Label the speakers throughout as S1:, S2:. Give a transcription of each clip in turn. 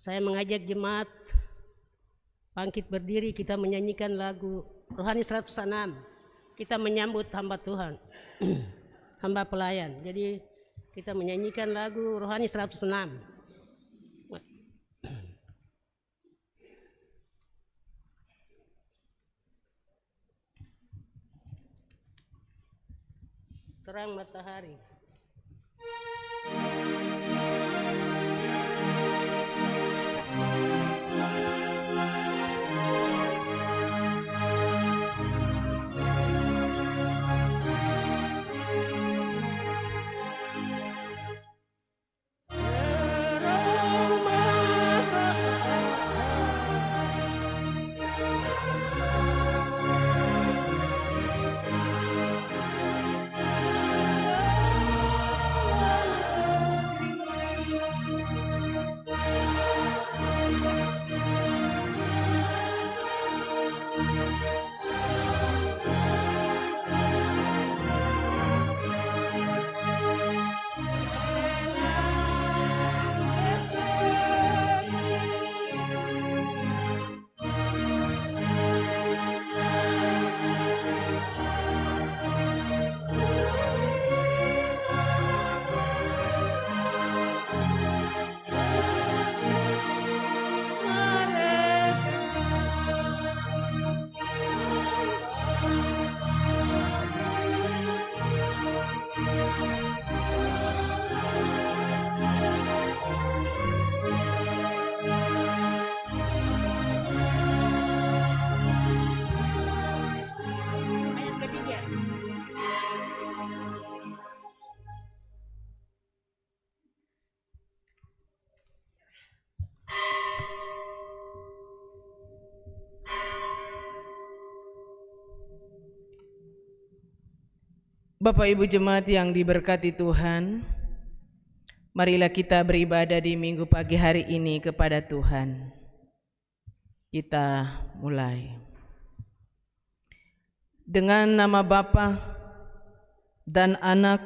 S1: Saya mengajak jemaat bangkit berdiri, kita menyanyikan lagu Rohani 106. Kita menyambut hamba Tuhan, hamba pelayan. Jadi kita menyanyikan lagu Rohani 106. Terang matahari.
S2: Bapak Ibu jemaat yang diberkati Tuhan, marilah kita beribadah di minggu pagi hari ini kepada Tuhan. Kita mulai. Dengan nama Bapa dan Anak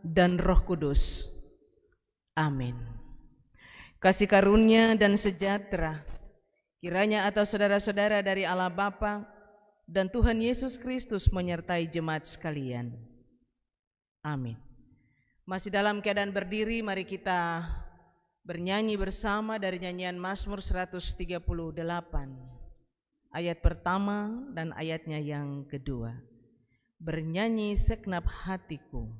S2: dan Roh Kudus. Amin. Kasih karunia dan sejahtera kiranya atas saudara-saudara dari Allah Bapa dan Tuhan Yesus Kristus menyertai jemaat sekalian. Amin. Masih dalam keadaan berdiri, mari kita bernyanyi bersama dari nyanyian Mazmur 138, ayat pertama dan ayatnya yang kedua. Bernyanyi segenap hatiku.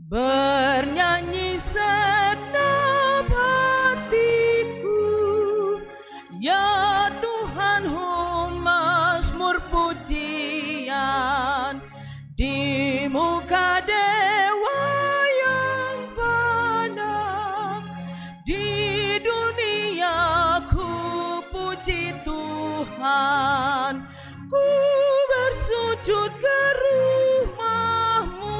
S2: Bernyanyi segenap hatiku, ya Tuhanku, mazmur pujian di muka dewa yang banyak. Di dunia ku puji Tuhan, ku bersujud ke rumah-Mu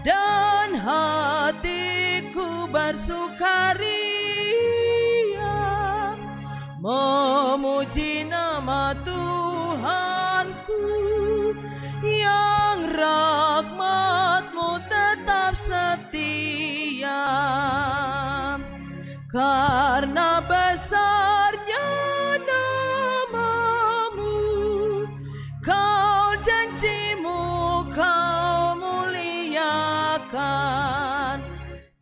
S2: dan hatiku bersukaria memuji nama Tuhanku yang rahmat-Mu tetap setia. Karena besarnya nama-Mu, Kau janji-Mu Kau muliakan.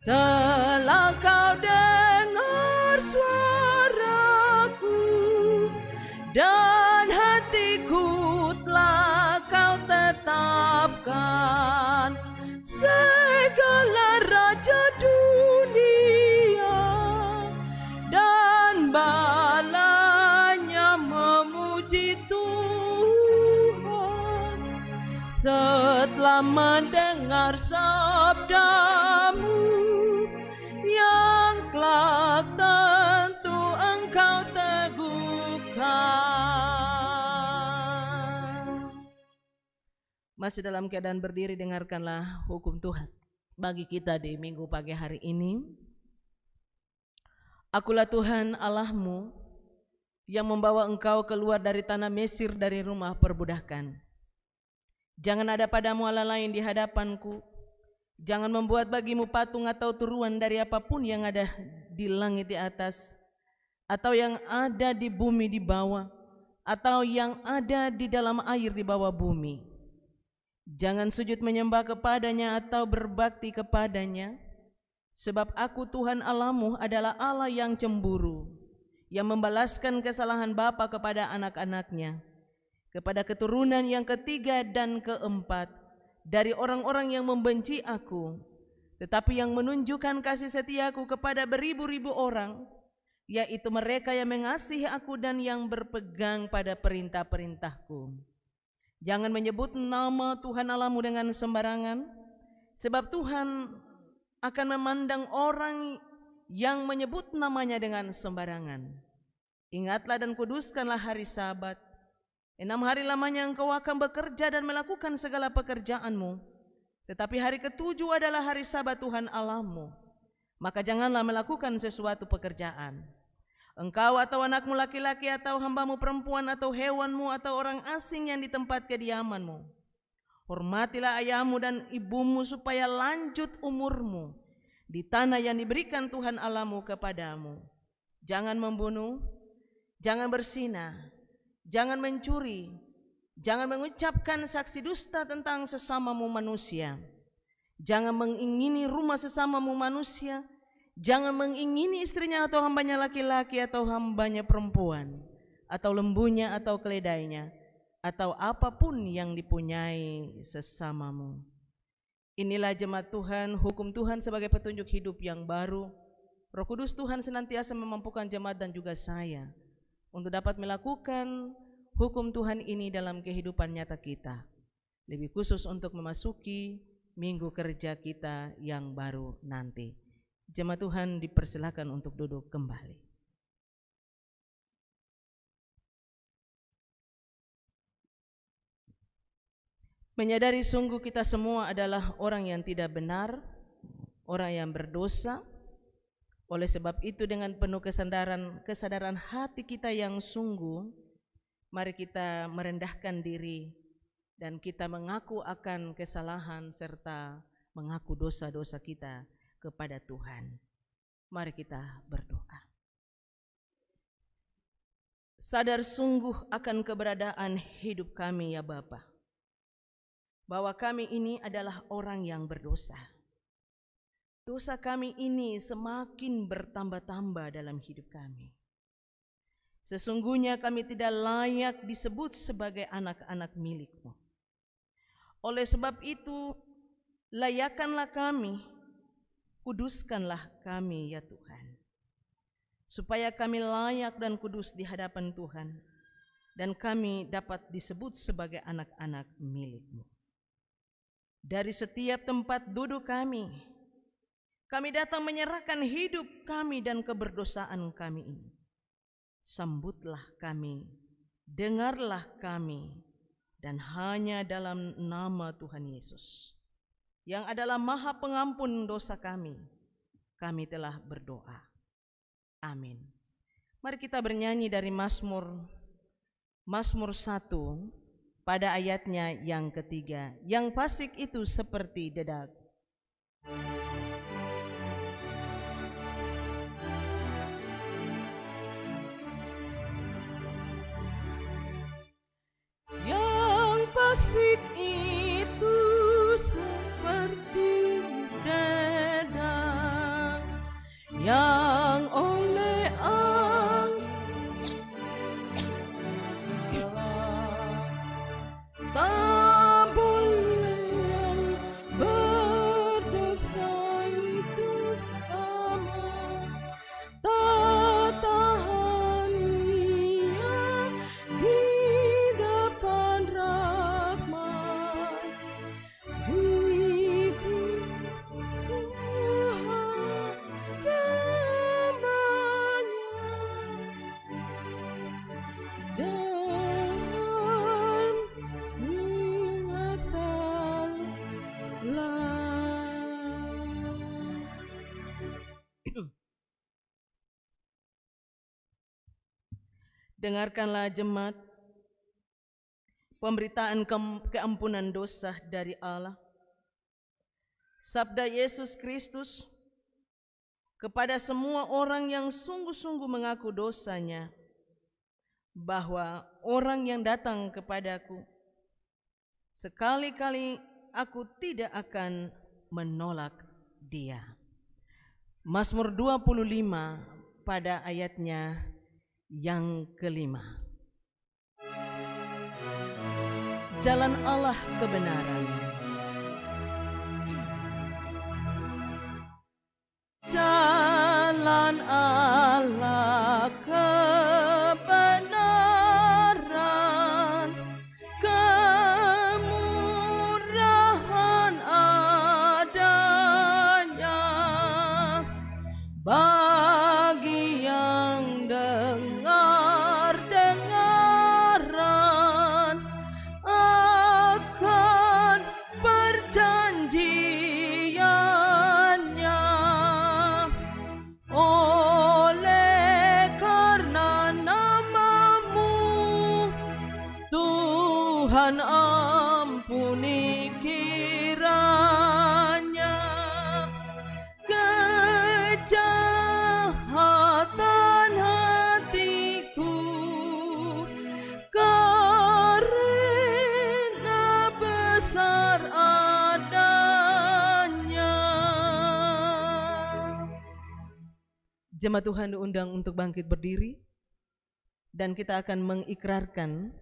S2: Telah Kau dengar suaraku dan hatiku telah Kau tetapkan. Segala raja dunia dan balanya memuji Tuhan. Setelah mendengar sabda-Mu yang kelak tentu Engkau teguhkan. Masih dalam keadaan berdiri, dengarkanlah hukum Tuhan bagi kita di minggu pagi hari ini. Akulah Tuhan Allahmu yang membawa engkau keluar dari tanah Mesir, dari rumah perbudakan. Jangan ada padamu Allah lain di hadapanku. Jangan membuat bagimu patung atau turuan dari apapun yang ada di langit di atas, atau yang ada di bumi di bawah, atau yang ada di dalam air di bawah bumi. Jangan sujud menyembah kepadanya atau berbakti kepadanya, sebab aku Tuhan Allahmu adalah Allah yang cemburu, yang membalaskan kesalahan bapa kepada anak-anaknya, kepada keturunan yang ketiga dan keempat dari orang-orang yang membenci aku, tetapi yang menunjukkan kasih setiaku kepada beribu-ribu orang, yaitu mereka yang mengasihi aku dan yang berpegang pada perintah-perintahku. Jangan menyebut nama Tuhan Allahmu dengan sembarangan, sebab Tuhan akan memandang orang yang menyebut namanya dengan sembarangan. Ingatlah dan kuduskanlah hari Sabat. 6 hari lamanya engkau akan bekerja dan melakukan segala pekerjaanmu, tetapi hari ketujuh adalah hari Sabat Tuhan Allahmu. Maka janganlah melakukan sesuatu pekerjaan. Engkau atau anakmu laki-laki atau hambamu perempuan atau hewanmu atau orang asing yang di tempat kediamanmu. Hormatilah ayahmu dan ibumu supaya lanjut umurmu di tanah yang diberikan Tuhan Allahmu kepadamu. Jangan membunuh, jangan berzina, jangan mencuri, jangan mengucapkan saksi dusta tentang sesamamu manusia. Jangan mengingini rumah sesamamu manusia. Jangan mengingini istrinya atau hambanya laki-laki atau hambanya perempuan, atau lembunya atau keledainya, atau apapun yang dipunyai sesamamu. Inilah jemaat Tuhan, hukum Tuhan sebagai petunjuk hidup yang baru. Roh Kudus Tuhan senantiasa memampukan jemaat dan juga saya untuk dapat melakukan hukum Tuhan ini dalam kehidupan nyata kita, lebih khusus untuk memasuki minggu kerja kita yang baru nanti. Jemaat Tuhan dipersilakan untuk duduk kembali. Menyadari sungguh kita semua adalah orang yang tidak benar, orang yang berdosa. Oleh sebab itu dengan penuh kesadaran hati kita yang sungguh, mari kita merendahkan diri dan kita mengaku akan kesalahan serta mengaku dosa-dosa kita kepada Tuhan. Mari kita berdoa. Sadar sungguh akan keberadaan hidup kami ya Bapa, bahwa kami ini adalah orang yang berdosa. Dosa kami ini semakin bertambah-tambah dalam hidup kami. Sesungguhnya kami tidak layak disebut sebagai anak-anak milik-Mu. Oleh sebab itu, layakkanlah kami, kuduskanlah kami ya Tuhan, supaya kami layak dan kudus di hadapan Tuhan, dan kami dapat disebut sebagai anak-anak milik-Mu. Dari setiap tempat duduk kami datang menyerahkan hidup kami dan keberdosaan kami ini. Sambutlah kami, dengarlah kami, dan hanya dalam nama Tuhan Yesus, yang adalah Maha Pengampun dosa kami telah berdoa. Amin. Mari kita bernyanyi dari Mazmur 1 pada ayatnya yang ketiga. Yang fasik itu seperti dedak. Yang fasik itu seperti dedak yang oleh tak boleh yang berdosa itu sama, tak tahan ia di depan rahmat. Itu Tuhan Dengarkanlah jemaat pemberitaan keampunan dosa dari Allah. Sabda Yesus Kristus kepada semua orang yang sungguh-sungguh mengaku dosanya, bahwa orang yang datang kepadaku, sekali-kali aku tidak akan menolak dia. Mazmur 25 pada ayatnya yang kelima. Jalan Allah kebenaran. Jalan Allah kebenaran, kemurahan adanya bagi yang dengar-dengaran akan perjanjiannya. Oleh karena namamu, Tuhan ampuni kiranya kejahatan hatiku, karena besar adanya. Jemaat Tuhan diundang untuk bangkit berdiri, dan kita akan mengikrarkan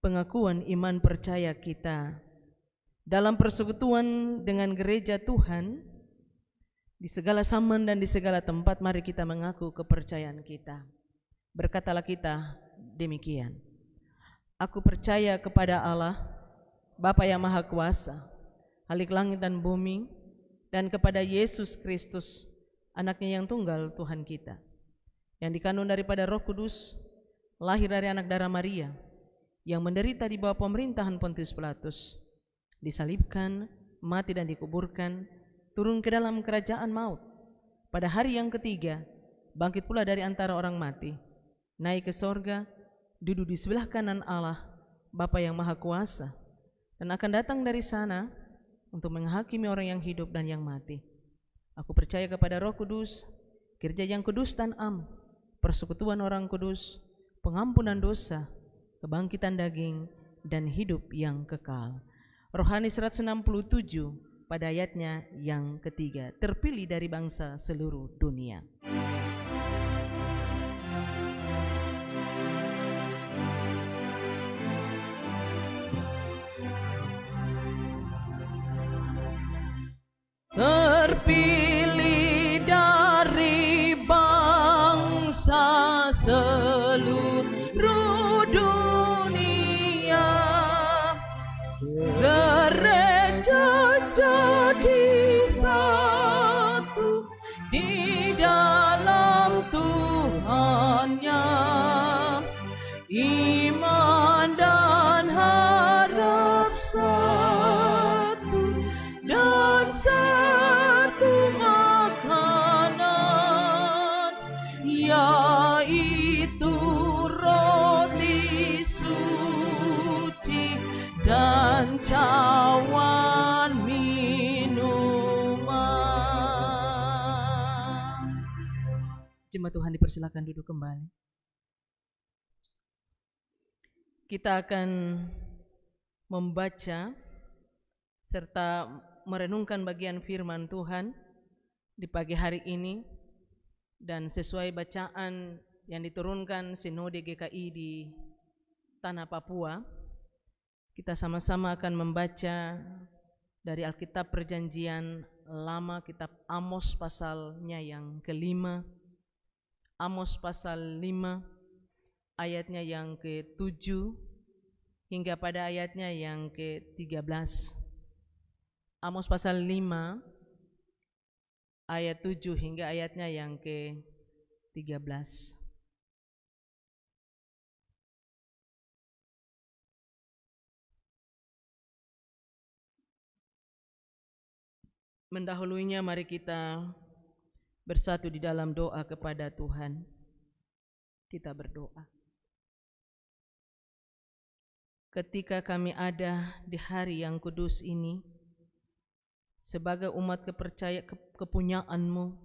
S2: pengakuan iman percaya kita dalam persekutuan dengan gereja Tuhan. Di segala zaman dan di segala tempat, mari kita mengaku kepercayaan kita. Berkatalah kita demikian: Aku percaya kepada Allah, Bapa yang Maha Kuasa, Khalik langit dan bumi, dan kepada Yesus Kristus, Anaknya yang tunggal Tuhan kita, yang dikandung daripada Roh Kudus, lahir dari anak darah Maria, yang menderita di bawah pemerintahan Pontius Pilatus, disalibkan, mati dan dikuburkan, turun ke dalam kerajaan maut, pada hari yang ketiga bangkit pula dari antara orang mati, naik ke sorga, duduk di sebelah kanan Allah Bapa yang Maha Kuasa, dan akan datang dari sana untuk menghakimi orang yang hidup dan yang mati. Aku percaya kepada Roh Kudus, gereja yang kudus dan am, persekutuan orang kudus, pengampunan dosa, kebangkitan daging, dan hidup yang kekal. Rohani 167 pada ayatnya yang ketiga, terpilih dari bangsa seluruh dunia. Terpilih dari bangsa seluruh dunia, gereja jadi satu di dalam Tuhannya, iman dan harap satu, dan satu makanan, yaitu roti suci dan cawan minuman. Jemaat Tuhan dipersilakan duduk kembali. Kita akan membaca serta merenungkan bagian firman Tuhan di pagi hari ini, dan sesuai bacaan yang diturunkan Sinode GKI di Tanah Papua, kita sama-sama akan membaca dari Alkitab Perjanjian Lama, kitab Amos pasalnya yang kelima, Amos pasal 5 ayatnya yang ke-7 hingga pada ayatnya yang ke-13. Amos pasal 5 ayat 7 hingga ayatnya yang ke-13. Mendahulunya mari kita bersatu di dalam doa kepada Tuhan. Kita berdoa. ketika kami ada di hari yang kudus ini, sebagai umat kepunyaan-Mu,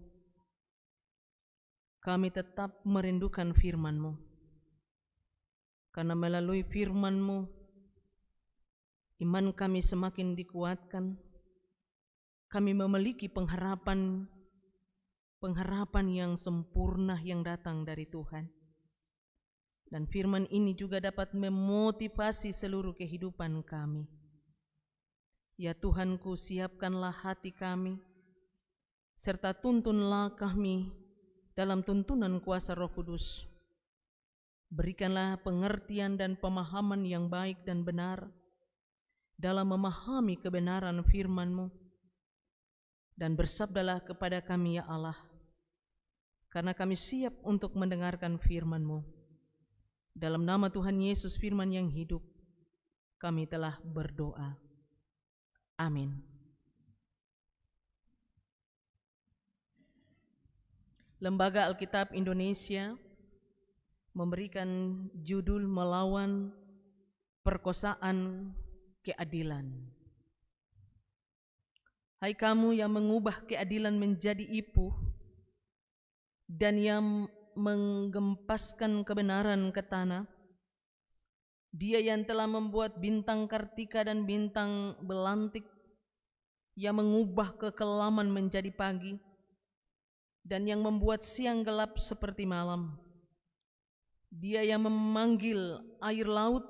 S2: kami tetap merindukan firman-Mu. Karena melalui firman-Mu, iman kami semakin dikuatkan. Kami memiliki pengharapan yang sempurna yang datang dari Tuhan. Dan firman ini juga dapat memotivasi seluruh kehidupan kami. Ya Tuhanku, siapkanlah hati kami, serta tuntunlah kami dalam tuntunan kuasa Roh Kudus. Berikanlah pengertian dan pemahaman yang baik dan benar dalam memahami kebenaran firman-Mu. Dan bersabdalah kepada kami, ya Allah, karena kami siap untuk mendengarkan firman-Mu. Dalam nama Tuhan Yesus firman yang hidup, kami telah berdoa. Amin. Lembaga Alkitab Indonesia memberikan judul Melawan Perkosaan Keadilan. Hai kamu yang mengubah keadilan menjadi ipuh dan yang menggempaskan kebenaran ke tanah, Dia yang telah membuat bintang Kartika dan bintang belantik, yang mengubah kekelaman menjadi pagi, dan yang membuat siang gelap seperti malam. Dia yang memanggil air laut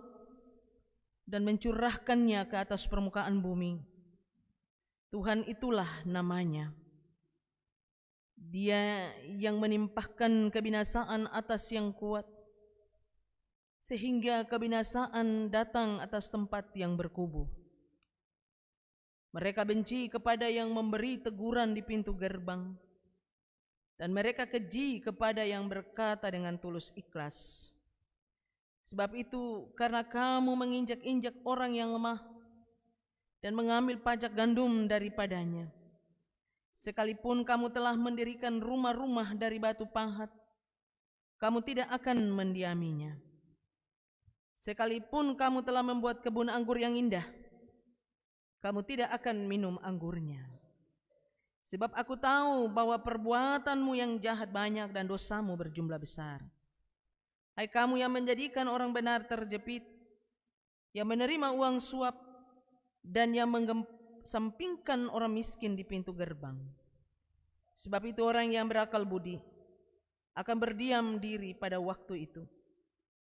S2: dan mencurahkannya ke atas permukaan bumi. Tuhan itulah namanya. Dia yang menimpahkan kebinasaan atas yang kuat, sehingga kebinasaan datang atas tempat yang berkubu. Mereka benci kepada yang memberi teguran di pintu gerbang, dan mereka keji kepada yang berkata dengan tulus ikhlas. Sebab itu, karena kamu menginjak-injak orang yang lemah dan mengambil pajak gandum daripadanya, sekalipun kamu telah mendirikan rumah-rumah dari batu pahat, kamu tidak akan mendiaminya. Sekalipun kamu telah membuat kebun anggur yang indah, kamu tidak akan minum anggurnya. Sebab aku tahu bahwa perbuatanmu yang jahat banyak dan dosamu berjumlah besar. Hai kamu yang menjadikan orang benar terjepit, yang menerima uang suap, dan yang sampingkan orang miskin di pintu gerbang. Sebab itu orang yang berakal budi akan berdiam diri pada waktu itu,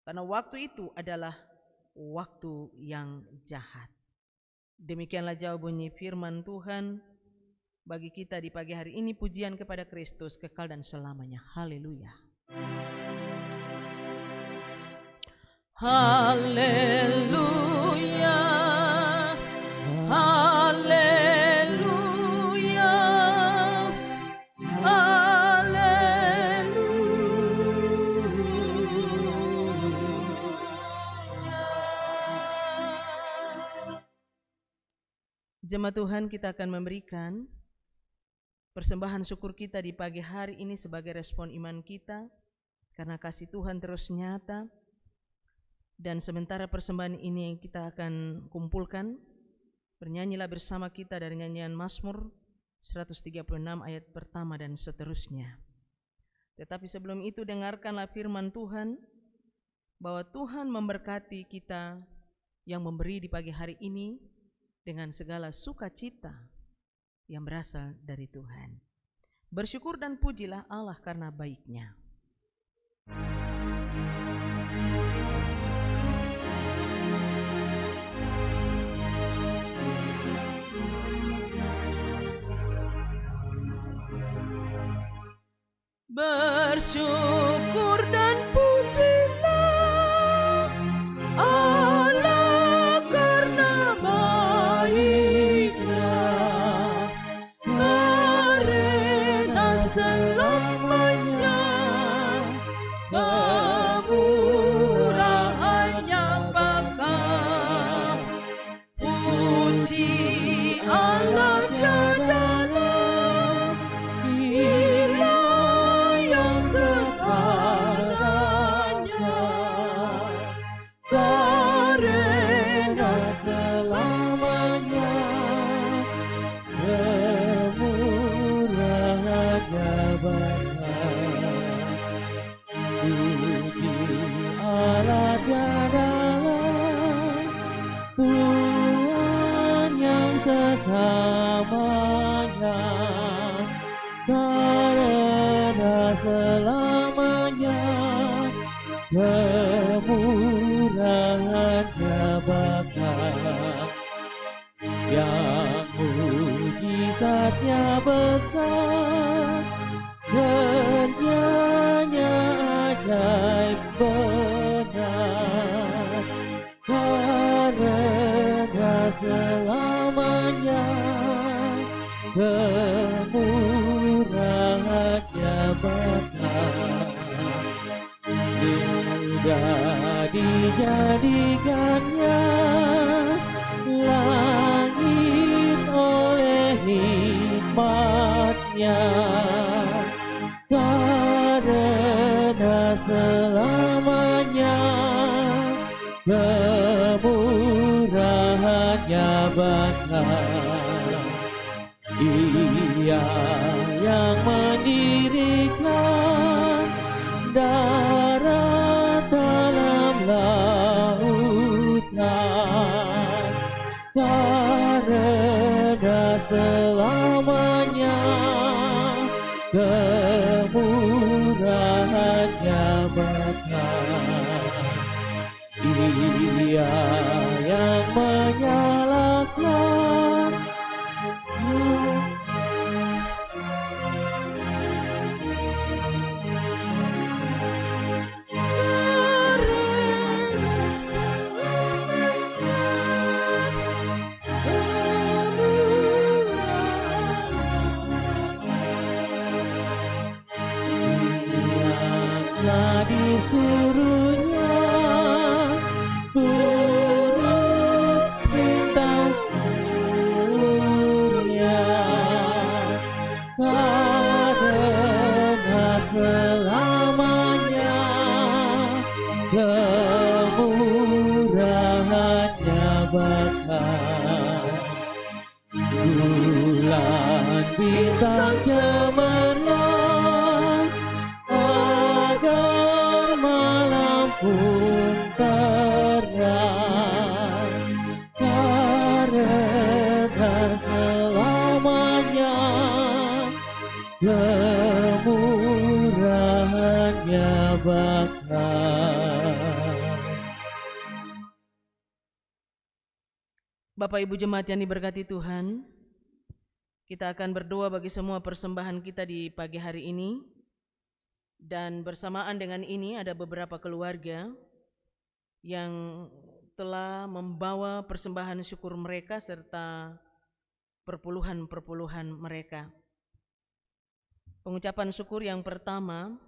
S2: karena waktu itu adalah waktu yang jahat. Demikianlah jauh bunyi firman Tuhan bagi kita di pagi hari ini. Pujian kepada Kristus kekal dan selamanya. Haleluya. Haleluya. Haleluya, haleluya. Jemaat Tuhan, kita akan memberikan persembahan syukur kita di pagi hari ini sebagai respon iman kita, karena kasih Tuhan terus nyata. Dan sementara persembahan ini kita akan kumpulkan, bernyanyilah bersama kita dari nyanyian Mazmur 136 ayat pertama dan seterusnya. Tetapi sebelum itu, dengarkanlah firman Tuhan, bahwa Tuhan memberkati kita yang memberi di pagi hari ini dengan segala sukacita yang berasal dari Tuhan. Bersyukur dan pujilah Allah karena baik-Nya. Bersyukur dan pujilah Allah karena baik-Nya, karena selamanya kemurahan yang bakal. Puji Allah dalam wilayah segalanya, karena
S3: kemurahannya Bapa, yang mujizatnya besar, kerjanya ajaib benar, karena selamanya kemurahannya Bapa. Sudah dijadikannya langit oleh hikmatnya, karena selamanya kemurahannya Bapa. Dia yang mendirikan darat dalam lautan, karena selamanya kemurahannya Bapa. Dia yang menyalakan telah disuruhnya turun bintang surya, karena selamanya kemurahannya Bapa. Bulan bintang cemerlang agar malam pun terang, karena selamanya kemurahannya Bapa.
S2: Bapak Ibu Jemaat yang diberkati Tuhan, kita akan berdoa bagi semua persembahan kita di pagi hari ini. Dan bersamaan dengan ini ada beberapa keluarga yang telah membawa persembahan syukur mereka serta perpuluhan-perpuluhan mereka. Pengucapan syukur yang pertama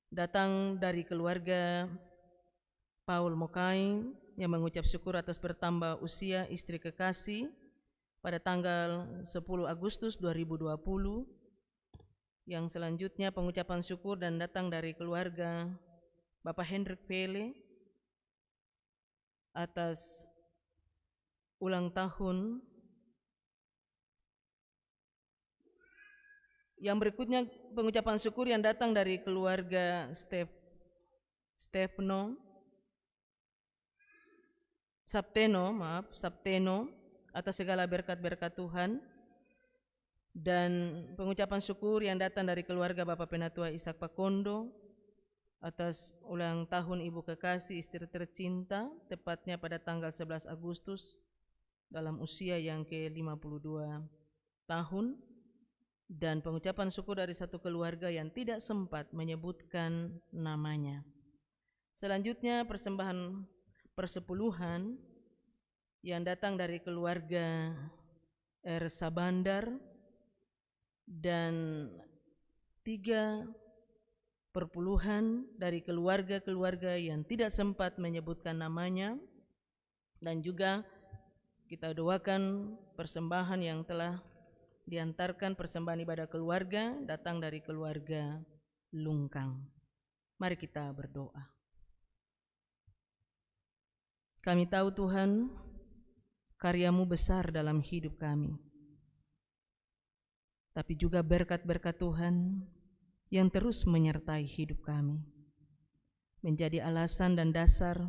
S2: datang dari keluarga Paul Mokai yang mengucap syukur atas bertambah usia istri kekasih pada tanggal 10 Agustus 2020. Yang selanjutnya pengucapan syukur dan datang dari keluarga Bapak Hendrik Pele atas ulang tahun. Yang berikutnya pengucapan syukur yang datang dari keluarga Sabteno atas segala berkat-berkat Tuhan. Dan pengucapan syukur yang datang dari keluarga Bapak Penatua Ishak Pakondo atas ulang tahun Ibu Kekasih istri tercinta, tepatnya pada tanggal 11 Agustus dalam usia yang ke-52 tahun. Dan pengucapan syukur dari satu keluarga yang tidak sempat menyebutkan namanya. Selanjutnya persembahan persepuluhan yang datang dari keluarga Ersa Bandar dan 3 perpuluhan dari keluarga-keluarga yang tidak sempat menyebutkan namanya. Dan juga kita doakan persembahan yang telah diantarkan, persembahan ibadah keluarga datang dari keluarga Lungkang. Mari kita berdoa. Kami tahu Tuhan, karya-Mu besar dalam hidup kami. Tapi juga berkat-berkat Tuhan yang terus menyertai hidup kami. Menjadi alasan dan dasar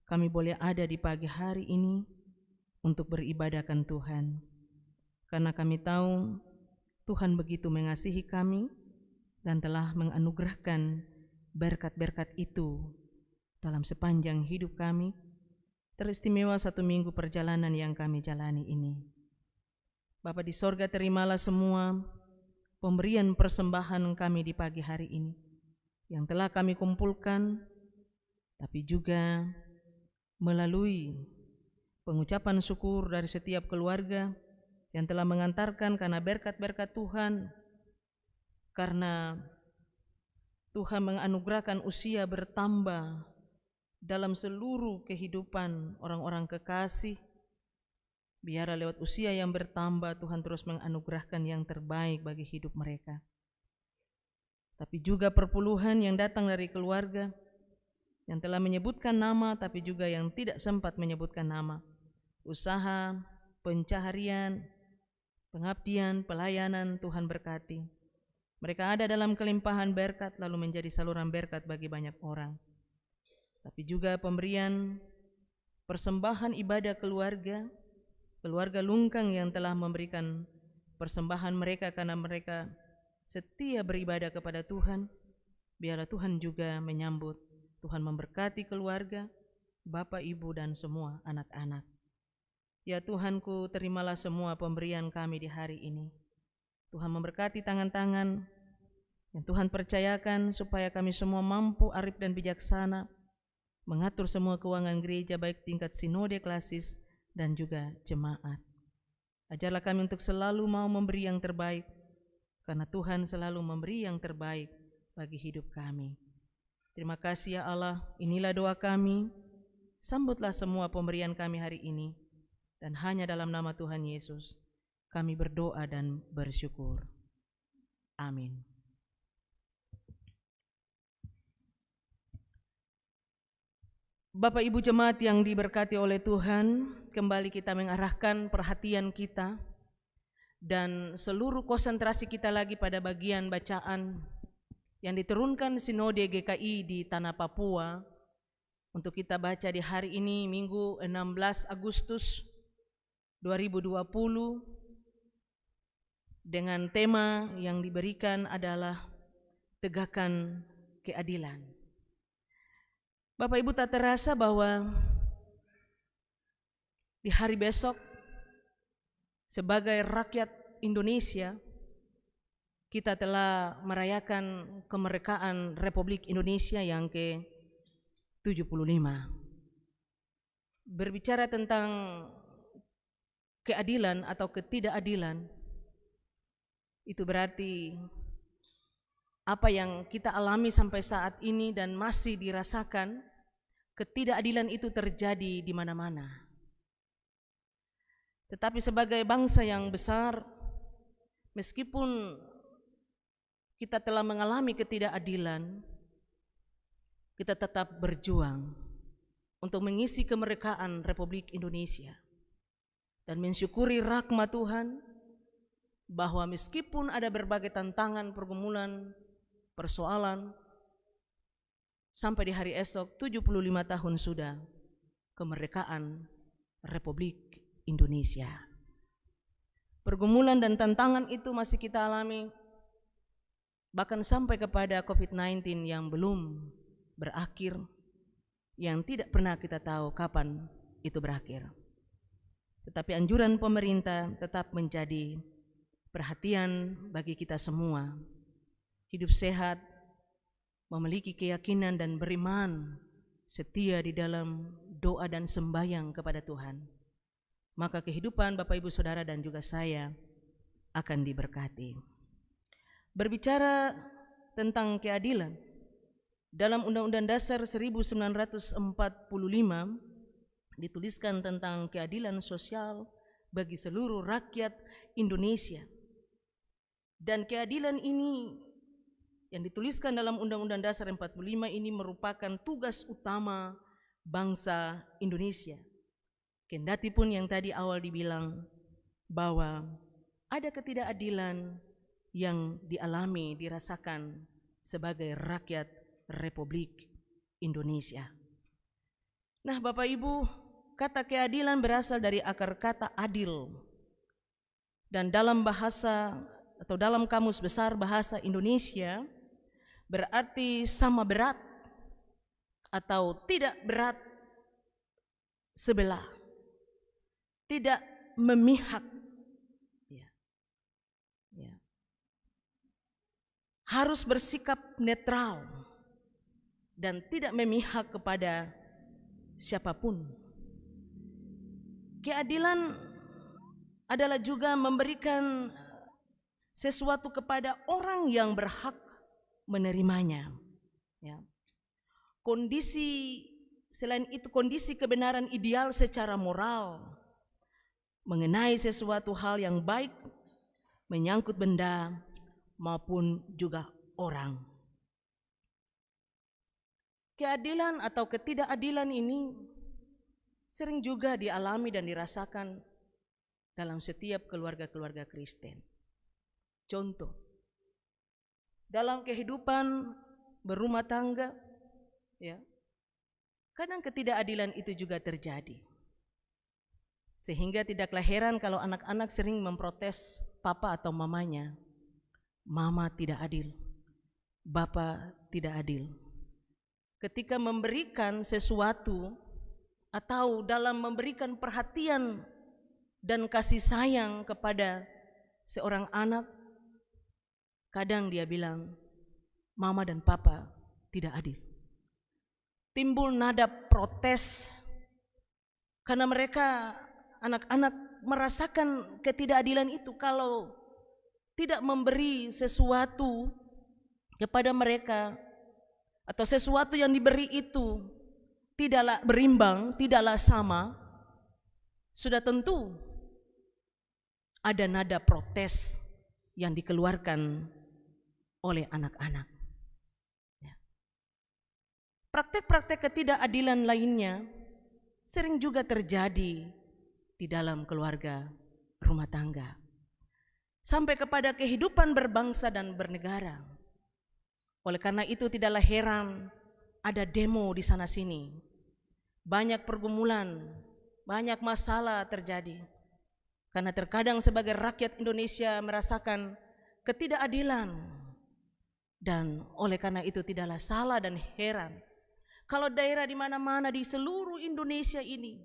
S2: kami boleh ada di pagi hari ini untuk beribadahkan Tuhan. Karena kami tahu Tuhan begitu mengasihi kami dan telah menganugerahkan berkat-berkat itu dalam sepanjang hidup kami, teristimewa 1 minggu perjalanan yang kami jalani ini. Bapa di sorga, terimalah semua pemberian persembahan kami di pagi hari ini yang telah kami kumpulkan, tapi juga melalui pengucapan syukur dari setiap keluarga yang telah mengantarkan karena berkat-berkat Tuhan, karena Tuhan menganugerahkan usia bertambah dalam seluruh kehidupan orang-orang kekasih. Biarlah lewat usia yang bertambah Tuhan terus menganugerahkan yang terbaik bagi hidup mereka. Tapi juga perpuluhan yang datang dari keluarga yang telah menyebutkan nama tapi juga yang tidak sempat menyebutkan nama. Usaha, pencaharian, pengabdian, pelayanan, Tuhan berkati. Mereka ada dalam kelimpahan berkat lalu menjadi saluran berkat bagi banyak orang. Tapi juga pemberian persembahan ibadah keluarga Lungkang yang telah memberikan persembahan mereka karena mereka setia beribadah kepada Tuhan. Biarlah Tuhan juga menyambut, Tuhan memberkati keluarga, Bapak, Ibu, dan semua anak-anak. Ya Tuhanku, terimalah semua pemberian kami di hari ini. Tuhan memberkati tangan-tangan yang Tuhan percayakan supaya kami semua mampu arif dan bijaksana mengatur semua keuangan gereja baik tingkat sinode klasis dan juga jemaat. Ajarlah kami untuk selalu mau memberi yang terbaik, karena Tuhan selalu memberi yang terbaik bagi hidup kami. Terima kasih ya Allah, inilah doa kami. Sambutlah semua pemberian kami hari ini, dan hanya dalam nama Tuhan Yesus kami berdoa dan bersyukur. Amin. Bapak Ibu jemaat yang diberkati oleh Tuhan, kembali kita mengarahkan perhatian kita dan seluruh konsentrasi kita lagi pada bagian bacaan yang diturunkan Sinode GKI di Tanah Papua untuk kita baca di hari ini Minggu 16 Agustus 2020 dengan tema yang diberikan adalah tegakkan keadilan. Bapak Ibu, tak terasa bahwa di hari besok sebagai rakyat Indonesia kita telah merayakan kemerdekaan Republik Indonesia yang ke-75. Berbicara tentang keadilan atau ketidakadilan, itu berarti apa yang kita alami sampai saat ini dan masih dirasakan, ketidakadilan itu terjadi di mana-mana. Tetapi sebagai bangsa yang besar, meskipun kita telah mengalami ketidakadilan, kita tetap berjuang untuk mengisi kemerdekaan Republik Indonesia dan mensyukuri rahmat Tuhan bahwa meskipun ada berbagai tantangan, pergumulan, persoalan, sampai di hari esok 75 tahun sudah kemerdekaan Republik Indonesia. Pergumulan dan tantangan itu masih kita alami, bahkan sampai kepada COVID-19 yang belum berakhir, yang tidak pernah kita tahu kapan itu berakhir. Tetapi anjuran pemerintah tetap menjadi perhatian bagi kita semua. Hidup sehat, memiliki keyakinan dan beriman, setia di dalam doa dan sembahyang kepada Tuhan. Maka kehidupan Bapak Ibu Saudara dan juga saya akan diberkati. Berbicara tentang keadilan, dalam Undang-Undang Dasar 1945 dituliskan tentang keadilan sosial bagi seluruh rakyat Indonesia. Dan keadilan ini yang dituliskan dalam Undang-Undang Dasar 45 ini merupakan tugas utama bangsa Indonesia. Kendati pun yang tadi awal dibilang bahwa ada ketidakadilan yang dialami, dirasakan sebagai rakyat Republik Indonesia. Nah Bapak Ibu, kata keadilan berasal dari akar kata adil. Dan dalam bahasa atau dalam Kamus Besar Bahasa Indonesia berarti sama berat atau tidak berat sebelah, tidak memihak. Harus bersikap netral dan tidak memihak kepada siapapun. Keadilan adalah juga memberikan sesuatu kepada orang yang berhak menerimanya. Ya. Selain itu kondisi kebenaran ideal secara moral mengenai sesuatu hal yang baik menyangkut benda maupun juga orang. Keadilan atau ketidakadilan ini sering juga dialami dan dirasakan dalam setiap keluarga-keluarga Kristen. Contoh, dalam kehidupan berumah tangga, ya, kadang ketidakadilan itu juga terjadi. Sehingga tidaklah heran kalau anak-anak sering memprotes papa atau mamanya. Mama tidak adil, Bapa tidak adil. Ketika memberikan sesuatu atau dalam memberikan perhatian dan kasih sayang kepada seorang anak, kadang dia bilang, Mama dan Papa tidak adil. Timbul nada protes karena mereka anak-anak merasakan ketidakadilan itu kalau tidak memberi sesuatu kepada mereka atau sesuatu yang diberi itu tidaklah berimbang, tidaklah sama, sudah tentu ada nada protes yang dikeluarkan oleh anak-anak. Praktek-praktek ketidakadilan lainnya sering juga terjadi di dalam keluarga rumah tangga, sampai kepada kehidupan berbangsa dan bernegara. Oleh karena itu tidaklah heran ada demo di sana sini, banyak pergumulan, banyak masalah terjadi. Karena terkadang sebagai rakyat Indonesia merasakan ketidakadilan. Dan oleh karena itu tidaklah salah dan heran kalau daerah di mana-mana di seluruh Indonesia ini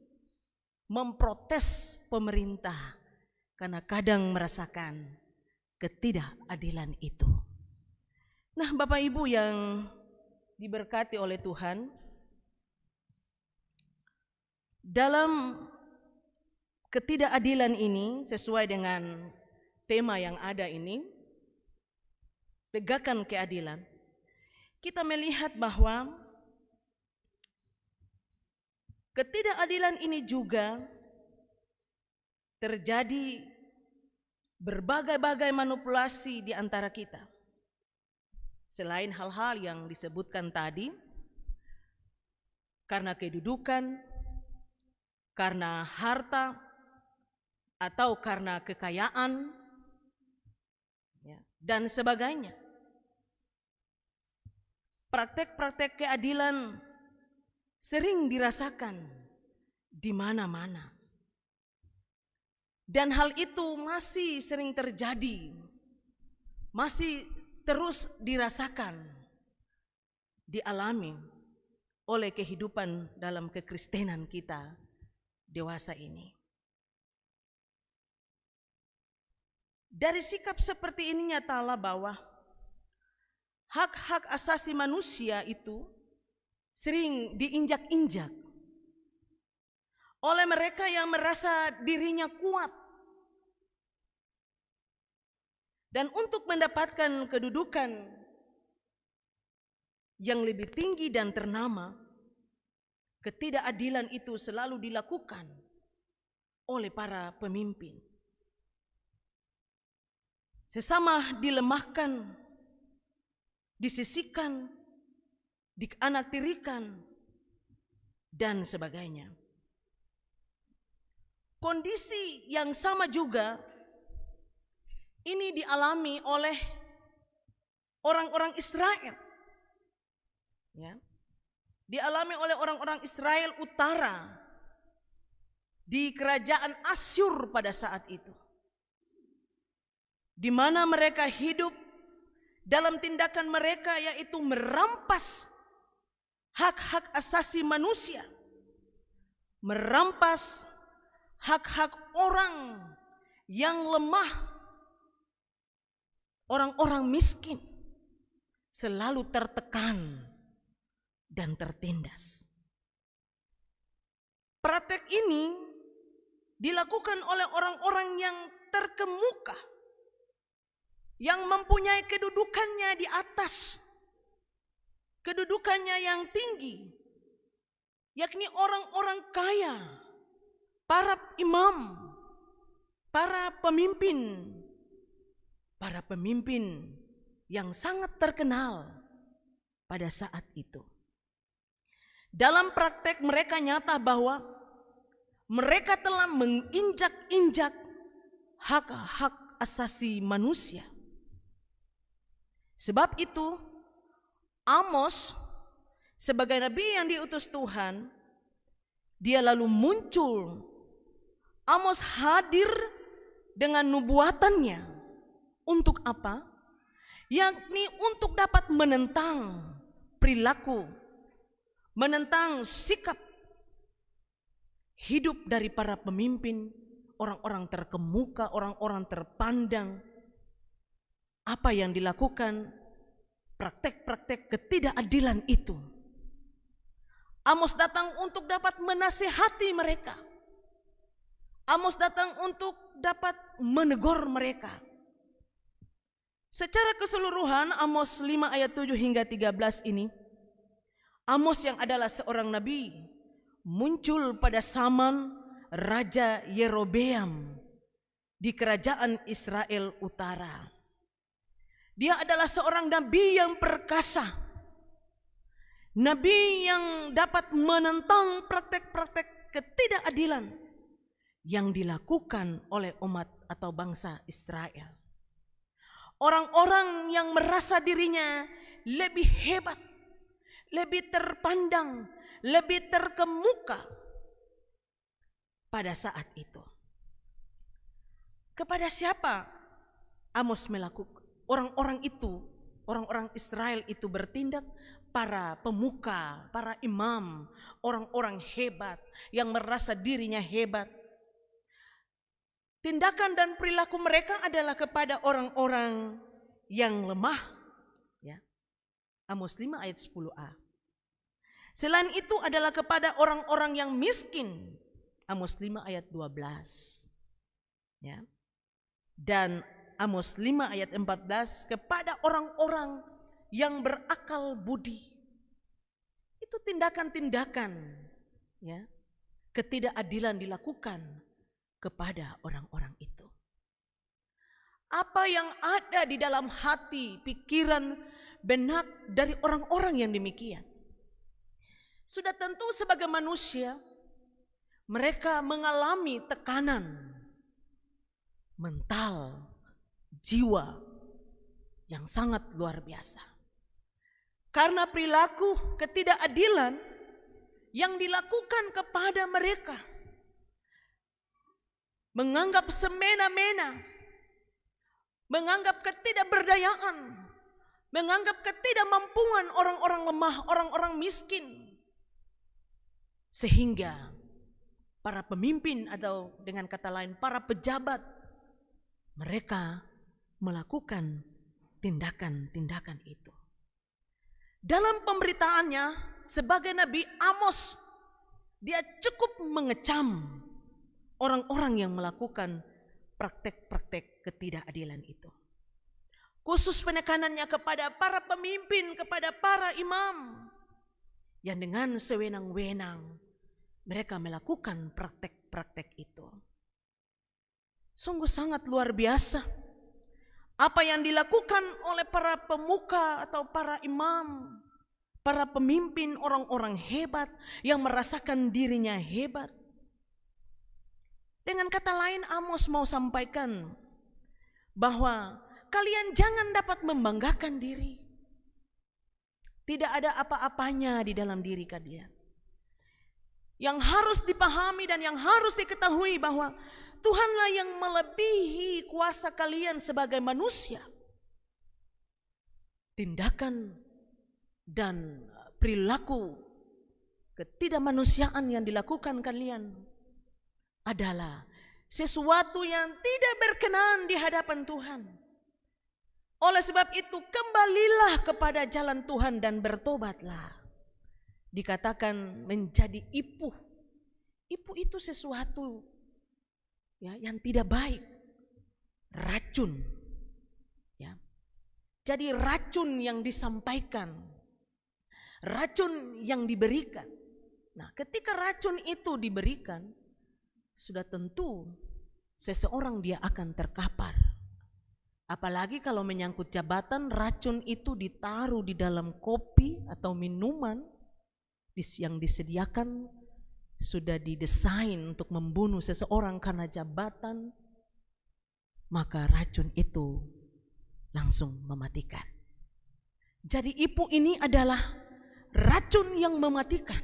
S2: memprotes pemerintah karena kadang merasakan ketidakadilan itu. Nah, Bapak Ibu yang diberkati oleh Tuhan, dalam ketidakadilan ini sesuai dengan tema yang ada ini, tegakkan keadilan, kita melihat bahwa ketidakadilan ini juga terjadi berbagai-bagai manipulasi di antara kita. Selain hal-hal yang disebutkan tadi, karena kedudukan, karena harta, atau karena kekayaan, dan sebagainya. Praktek-praktek keadilan sering dirasakan di mana-mana. Dan hal itu masih sering terjadi, masih terus dirasakan, dialami oleh kehidupan dalam kekristenan kita dewasa ini. Dari sikap seperti ini nyatalah bahwa hak-hak asasi manusia itu sering diinjak-injak oleh mereka yang merasa dirinya kuat. Dan untuk mendapatkan kedudukan yang lebih tinggi dan ternama, ketidakadilan itu selalu dilakukan oleh para pemimpin. Sesama dilemahkan, disisihkan, dianaktirikan, dan sebagainya. Kondisi yang sama juga ini dialami oleh orang-orang Israel. Ya. Dialami oleh orang-orang Israel utara di kerajaan Asyur pada saat itu, di mana mereka hidup dalam tindakan mereka, yaitu merampas hak-hak asasi manusia, merampas hak-hak orang yang lemah, orang-orang miskin, selalu tertekan dan tertindas. Praktek ini dilakukan oleh orang-orang yang terkemuka, yang mempunyai kedudukannya di atas, kedudukannya yang tinggi, yakni orang-orang kaya, para imam, para pemimpin yang sangat terkenal pada saat itu. Dalam praktek mereka nyata bahwa mereka telah menginjak-injak hak-hak asasi manusia. Sebab itu Amos sebagai nabi yang diutus Tuhan, dia lalu muncul. Amos hadir dengan nubuatannya. Untuk apa? Yakni untuk dapat menentang perilaku, menentang sikap hidup dari para pemimpin, orang-orang terkemuka, orang-orang terpandang. Apa yang dilakukan, praktek-praktek ketidakadilan itu. Amos datang untuk dapat menasihati mereka. Amos datang untuk dapat menegur mereka. Secara keseluruhan Amos 5 ayat 7 hingga 13 ini, Amos yang adalah seorang nabi muncul pada zaman Raja Yerobeam di kerajaan Israel Utara. Dia adalah seorang nabi yang perkasa, nabi yang dapat menentang praktek-praktek ketidakadilan yang dilakukan oleh umat atau bangsa Israel. Orang-orang yang merasa dirinya lebih hebat, lebih terpandang, lebih terkemuka pada saat itu. Kepada siapa Amos melakukan? Orang-orang itu, orang-orang Israel itu bertindak, para pemuka, para imam, orang-orang hebat yang merasa dirinya hebat. Tindakan dan perilaku mereka adalah kepada orang-orang yang lemah. Ya. Amos 5 ayat 10a. Selain itu adalah kepada orang-orang yang miskin. Amos 5 ayat 12. Ya. Dan Amos 5 ayat 14 kepada orang-orang yang berakal budi. Itu tindakan-tindakan, ya, ketidakadilan dilakukan kepada orang-orang itu. Apa yang ada di dalam hati, pikiran, benak dari orang-orang yang demikian? Sudah tentu sebagai manusia, mereka mengalami tekanan mental, jiwa yang sangat luar biasa. Karena perilaku ketidakadilan yang dilakukan kepada mereka, menganggap semena-mena, menganggap ketidakberdayaan, menganggap ketidakmampuan orang-orang lemah, orang-orang miskin. Sehingga para pemimpin atau dengan kata lain para pejabat, mereka melakukan tindakan-tindakan itu. Dalam pemberitaannya sebagai Nabi Amos, dia cukup mengecam orang-orang yang melakukan praktek-praktek ketidakadilan itu. Khusus penekanannya kepada para pemimpin, kepada para imam yang dengan sewenang-wenang mereka melakukan praktek-praktek itu. Sungguh sangat luar biasa apa yang dilakukan oleh para pemuka atau para imam, para pemimpin, orang-orang hebat yang merasakan dirinya hebat. Dengan kata lain, Amos mau sampaikan bahwa kalian jangan dapat membanggakan diri. Tidak ada apa-apanya di dalam diri kalian. Yang harus dipahami dan yang harus diketahui bahwa Tuhanlah yang melebihi kuasa kalian sebagai manusia. tindakan dan perilaku ketidakmanusiaan yang dilakukan kalian adalah sesuatu yang tidak berkenan di hadapan Tuhan. Oleh sebab itu kembalilah kepada jalan Tuhan dan bertobatlah. Dikatakan menjadi ipuh. Ipuh itu sesuatu ya yang tidak baik. Racun. Ya. Jadi racun yang disampaikan. Racun yang diberikan. Nah, ketika racun itu diberikan, sudah tentu seseorang dia akan terkapar. Apalagi kalau menyangkut jabatan, racun itu ditaruh di dalam kopi atau minuman yang disediakan, sudah didesain untuk membunuh seseorang karena jabatan, maka racun itu langsung mematikan. Jadi ipuh ini adalah racun yang mematikan.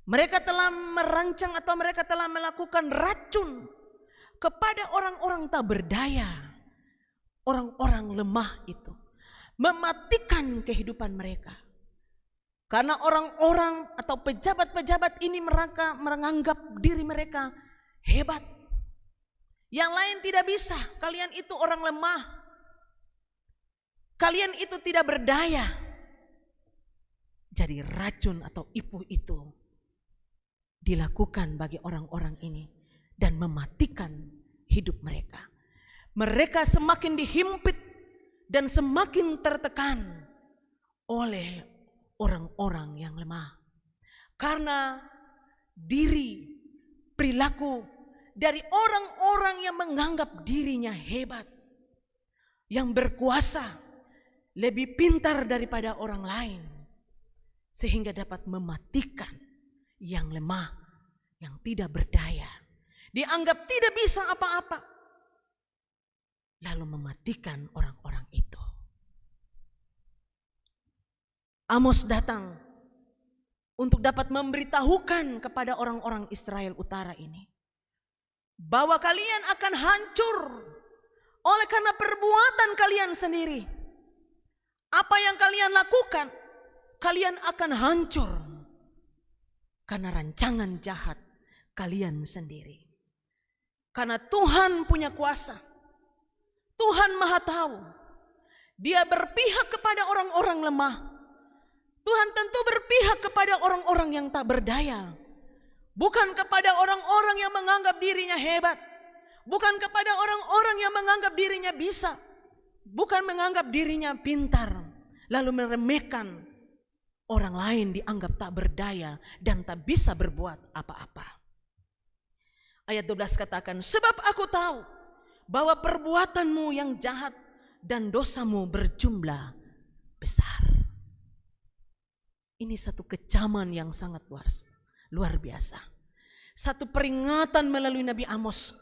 S2: Mereka telah merancang atau mereka telah melakukan racun kepada orang-orang tak berdaya. Orang-orang lemah itu mematikan kehidupan mereka. Karena orang-orang atau pejabat-pejabat ini mereka menganggap diri mereka hebat. Yang lain tidak bisa, kalian itu orang lemah. Kalian itu tidak berdaya. Jadi racun atau ipuh itu dilakukan bagi orang-orang ini dan mematikan hidup mereka. Mereka semakin dihimpit dan semakin tertekan oleh orang-orang yang lemah. Karena diri, perilaku dari orang-orang yang menganggap dirinya hebat, yang berkuasa, lebih pintar daripada orang lain, sehingga dapat mematikan yang lemah, yang tidak berdaya, dianggap tidak bisa apa-apa, lalu mematikan orang-orang itu. Amos datang untuk dapat memberitahukan kepada orang-orang Israel Utara ini bahwa kalian akan hancur oleh karena perbuatan kalian sendiri. Apa yang kalian lakukan, kalian akan hancur karena rancangan jahat kalian sendiri. Karena Tuhan punya kuasa. Tuhan Maha Tahu. Dia berpihak kepada orang-orang lemah. Tuhan tentu berpihak kepada orang-orang yang tak berdaya. Bukan kepada orang-orang yang menganggap dirinya hebat. Bukan kepada orang-orang yang menganggap dirinya bisa. Bukan menganggap dirinya pintar. Lalu meremehkan orang lain dianggap tak berdaya dan tak bisa berbuat apa-apa. Ayat 12 katakan, sebab aku tahu bahwa perbuatanmu yang jahat dan dosamu berjumlah besar. Ini satu kecaman yang sangat luar biasa. Satu peringatan melalui Nabi Amos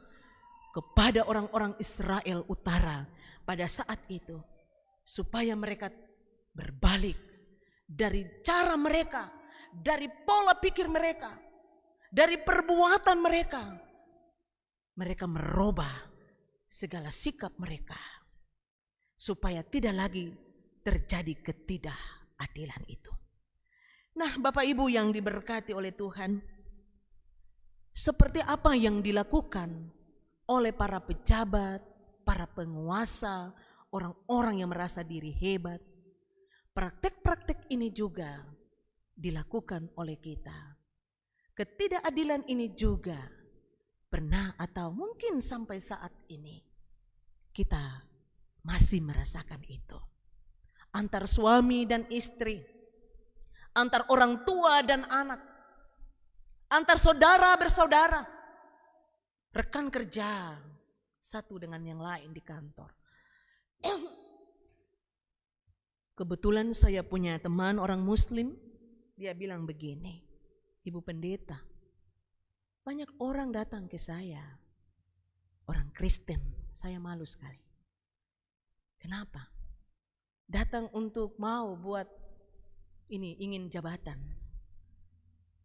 S2: kepada orang-orang Israel Utara pada saat itu, supaya mereka berbalik dari cara mereka, dari pola pikir mereka, dari perbuatan mereka. Mereka merubah segala sikap mereka supaya tidak lagi terjadi ketidakadilan itu. Nah, Bapak Ibu yang diberkati oleh Tuhan, seperti apa yang dilakukan oleh para pejabat, para penguasa, orang-orang yang merasa diri hebat, praktek-praktek ini juga dilakukan oleh kita. Ketidakadilan ini juga pernah atau mungkin sampai saat ini kita masih merasakan itu. Antar suami dan istri, antar orang tua dan anak, antar saudara bersaudara, rekan kerja satu dengan yang lain di kantor. Kebetulan saya punya teman orang Muslim, dia bilang begini, Ibu Pendeta, banyak orang datang ke saya, orang Kristen, saya malu sekali. Kenapa? Datang untuk mau buat ini, ingin jabatan.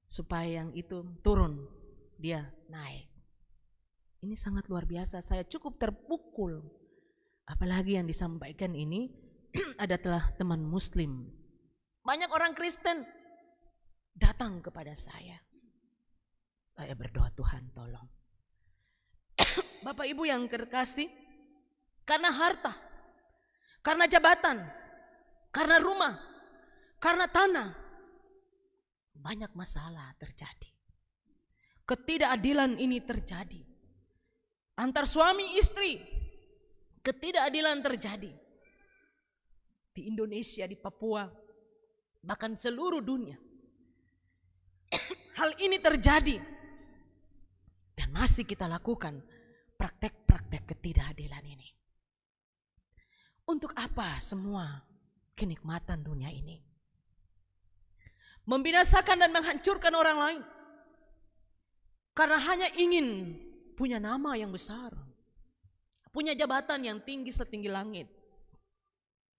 S2: Supaya yang itu turun, dia naik. Ini sangat luar biasa, saya cukup terpukul. Apalagi yang disampaikan ini adalah teman Muslim. Banyak orang Kristen datang kepada saya. Saya berdoa, Tuhan tolong. Bapak Ibu yang terkasih, karena harta, karena jabatan, karena rumah, karena tanah, banyak masalah terjadi. Ketidakadilan ini terjadi antar suami istri. Ketidakadilan terjadi di Indonesia, di Papua, bahkan seluruh dunia. Hal ini terjadi dan masih kita lakukan praktek-praktek ketidakadilan ini. Untuk apa semua kenikmatan dunia ini? Membinasakan dan menghancurkan orang lain karena hanya ingin punya nama yang besar, punya jabatan yang tinggi setinggi langit,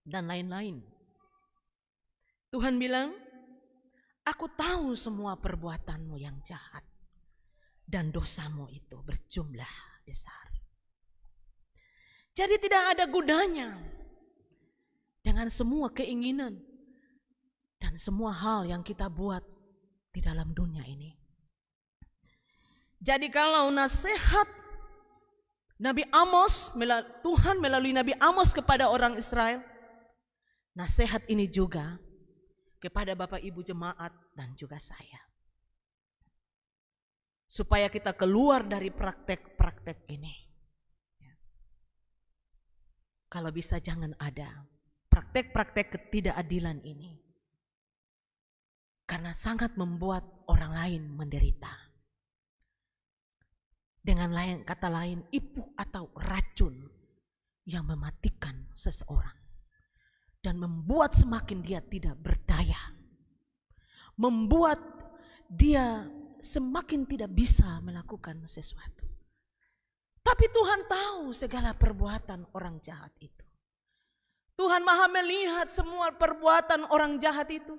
S2: dan lain-lain. Tuhan bilang, aku tahu semua perbuatanmu yang jahat dan dosamu itu berjumlah besar. Jadi tidak ada gunanya dengan semua keinginan dan semua hal yang kita buat di dalam dunia ini. Jadi kalau nasihat Nabi Amos, Tuhan melalui Nabi Amos kepada orang Israel, nasihat ini juga kepada Bapak Ibu jemaat dan juga saya. Supaya kita keluar dari praktek-praktek ini. Kalau bisa jangan ada praktek-praktek ketidakadilan ini. Karena sangat membuat orang lain menderita. Dengan kata lain, ipuh atau racun yang mematikan seseorang. Dan membuat semakin dia tidak berdaya. Membuat dia semakin tidak bisa melakukan sesuatu. Tapi Tuhan tahu segala perbuatan orang jahat itu. Tuhan maha melihat semua perbuatan orang jahat itu.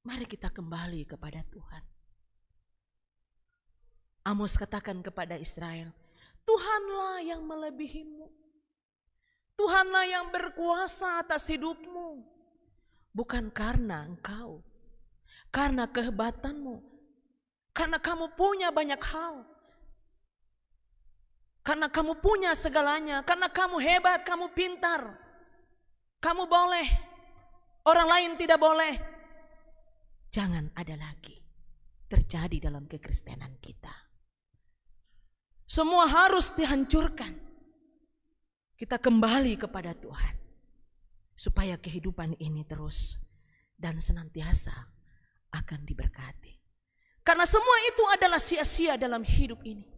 S2: Mari kita kembali kepada Tuhan. Amos katakan kepada Israel, Tuhanlah yang melebihimu. Tuhanlah yang berkuasa atas hidupmu. Bukan karena engkau, karena kehebatanmu, karena kamu punya banyak hal, karena kamu punya segalanya, karena kamu hebat, kamu pintar, kamu boleh, orang lain tidak boleh. Jangan ada lagi terjadi dalam kekristenan kita. Semua harus dihancurkan. Kita kembali kepada Tuhan. Supaya kehidupan ini terus dan senantiasa akan diberkati. Karena semua itu adalah sia-sia dalam hidup ini.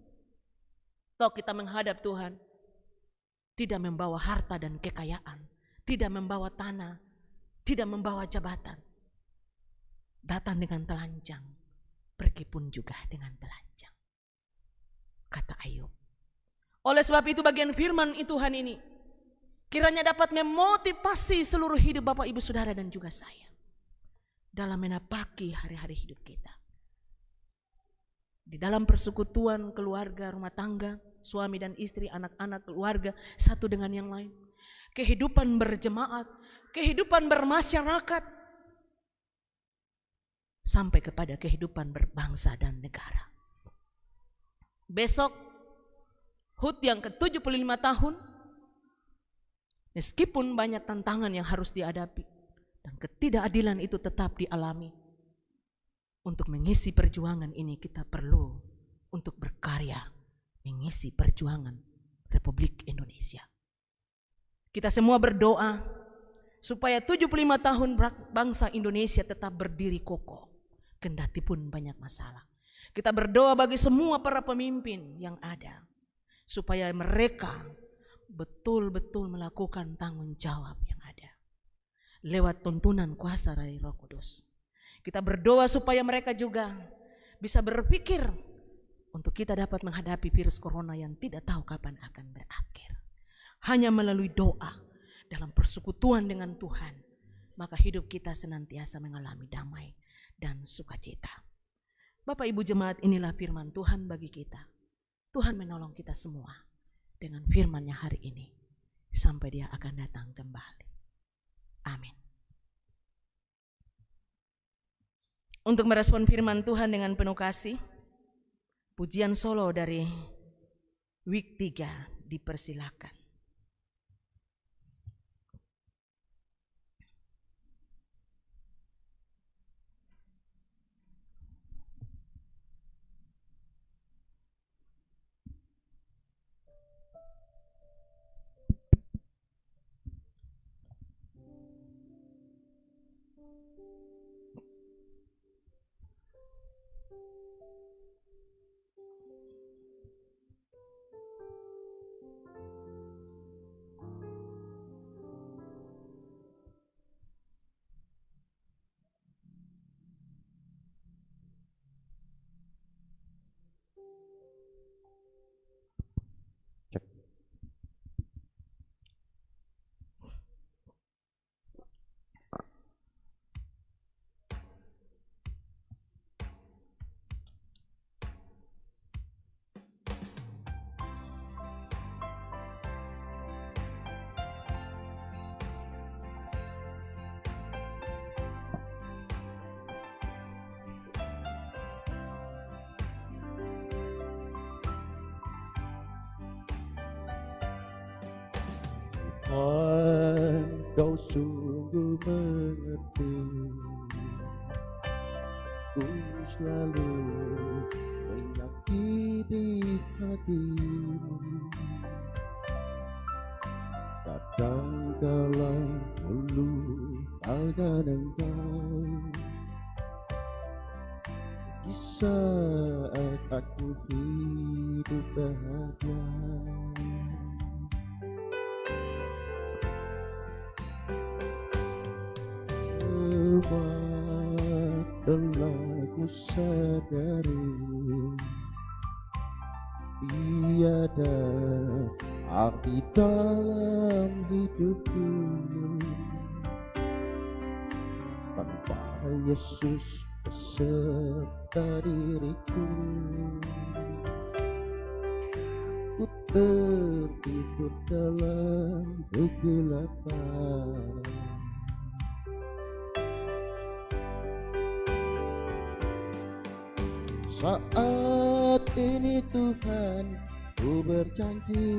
S2: Kalau kita menghadap Tuhan, tidak membawa harta dan kekayaan, tidak membawa tanah, tidak membawa jabatan. Datang dengan telanjang, pergi pun juga dengan telanjang. Kata Ayub. Oleh sebab itu bagian firman Tuhan ini kiranya dapat memotivasi seluruh hidup Bapak Ibu Saudara dan juga saya dalam menapaki hari-hari hidup kita. Di dalam persekutuan keluarga, rumah tangga, suami dan istri, anak-anak, keluarga, satu dengan yang lain. Kehidupan berjemaat, kehidupan bermasyarakat, sampai kepada kehidupan berbangsa dan negara. Besok HUT yang ke-75 tahun, meskipun banyak tantangan yang harus dihadapi, dan ketidakadilan itu tetap dialami, untuk mengisi perjuangan ini kita perlu untuk berkarya, mengisi perjuangan Republik Indonesia. Kita semua berdoa supaya 75 tahun bangsa Indonesia tetap berdiri kokoh, kendati pun banyak masalah. Kita berdoa bagi semua para pemimpin yang ada, supaya mereka betul-betul melakukan tanggung jawab yang ada lewat tuntunan kuasa dari Roh Kudus. Kita berdoa supaya mereka juga bisa berpikir untuk kita dapat menghadapi virus corona yang tidak tahu kapan akan berakhir. Hanya melalui doa dalam persekutuan dengan Tuhan, maka hidup kita senantiasa mengalami damai dan sukacita. Bapak Ibu jemaat, inilah firman Tuhan bagi kita. Tuhan menolong kita semua dengan firman-Nya hari ini. sampai Dia akan datang kembali. Amin. Untuk merespon firman Tuhan dengan penuh kasih, pujian solo dari week 3 dipersilakan.
S3: Kau sungguh mengerti, ku selalu menyakiti hatimu. Kadangkala melupakan engkau di saat aku hidup bahagia. Telah ku sadari tiada arti dalam hidupku tanpa Yesus beserta diriku. Ku tertidur dalam kegelapan. Saat ini Tuhan, ku berjanji,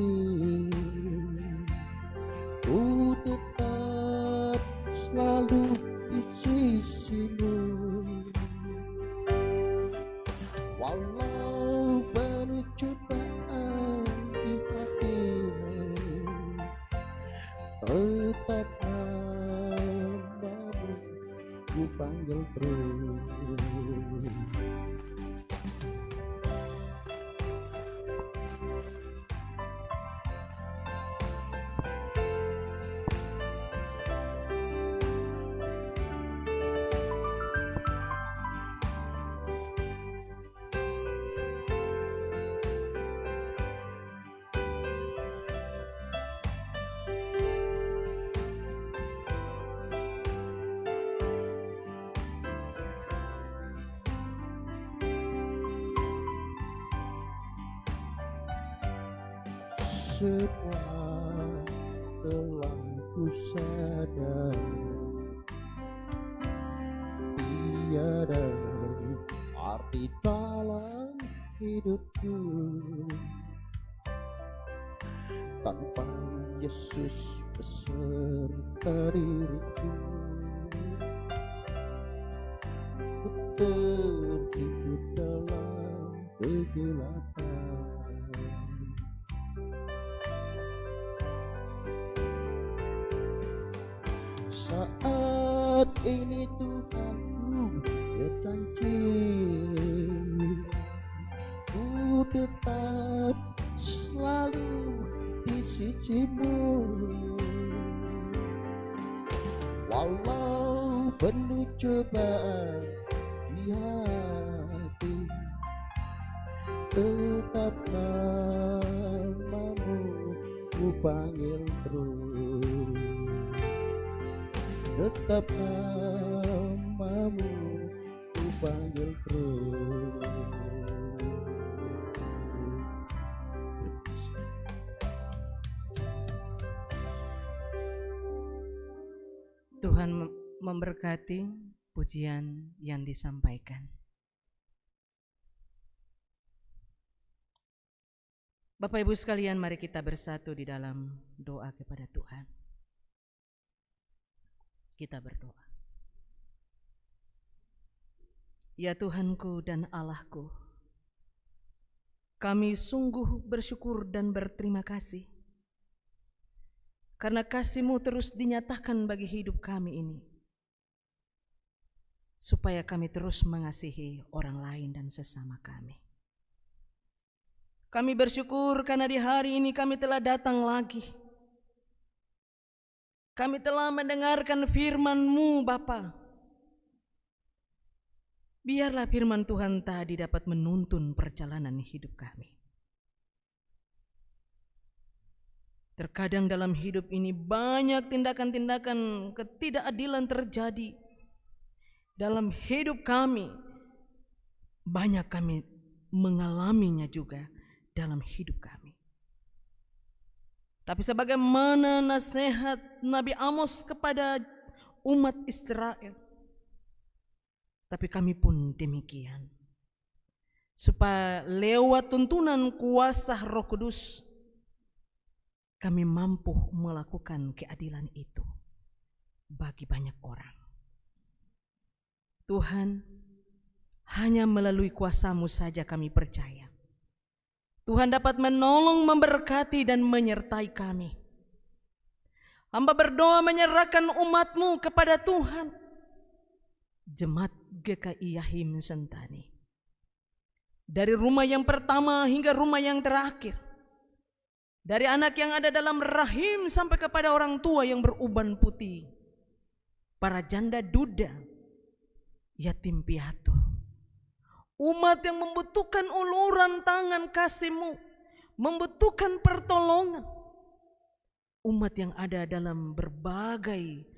S3: ku tetap selalu di sisimu. Walau penuh cobaan di hatimu, tetap namamu ku panggil terus. Semua telah ku sadari, tiada arti dalam hidupku tanpa Yesus beserta diriku. Ku tertidur dalam kegelapan. Saat ini Tuhan, ku berjanji, ku tetap selalu di sisimu. Walau penuh cobaan di hati, tetap namamu ku panggil terus. Tetap namamu ku panggil terus.
S2: Tuhan memberkati pujian yang disampaikan. Bapak Ibu sekalian, mari kita bersatu di dalam doa kepada Tuhan. Kita berdoa. Ya Tuhanku dan Allahku, kami sungguh bersyukur dan berterima kasih karena kasih-Mu terus dinyatakan bagi hidup kami ini, supaya kami terus mengasihi orang lain dan sesama kami. Kami bersyukur karena di hari ini kami telah datang lagi. Kami telah mendengarkan firman-Mu, Bapa. Biarlah firman Tuhan tadi dapat menuntun perjalanan hidup kami. Terkadang dalam hidup ini banyak tindakan-tindakan ketidakadilan terjadi dalam hidup kami. Banyak kami mengalaminya juga dalam hidup kami. Tapi sebagaimana nasihat Nabi Amos kepada umat Israel, tapi kami pun demikian. Supaya lewat tuntunan kuasa Roh Kudus, kami mampu melakukan keadilan itu bagi banyak orang. Tuhan, hanya melalui kuasa-Mu saja kami percaya Tuhan dapat menolong, memberkati dan menyertai kami. Hamba berdoa menyerahkan umat-Mu kepada Tuhan. Jemaat GKI Yahim Sentani, dari rumah yang pertama hingga rumah yang terakhir, dari anak yang ada dalam rahim sampai kepada orang tua yang beruban putih, para janda duda, yatim piatu, umat yang membutuhkan uluran tangan kasih-Mu, membutuhkan pertolongan, umat yang ada dalam berbagai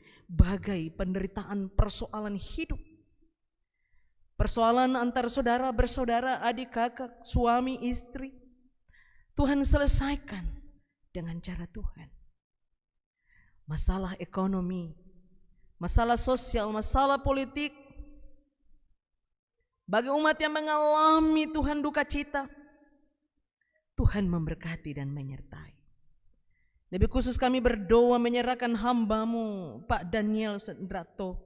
S2: penderitaan persoalan hidup, persoalan antar saudara bersaudara, adik kakak, suami istri, Tuhan selesaikan dengan cara Tuhan. Masalah ekonomi, masalah sosial, masalah politik, bagi umat yang mengalami Tuhan duka cita, Tuhan memberkati dan menyertai. Lebih khusus kami berdoa menyerahkan hamba-Mu Pak Daniel Sendrato,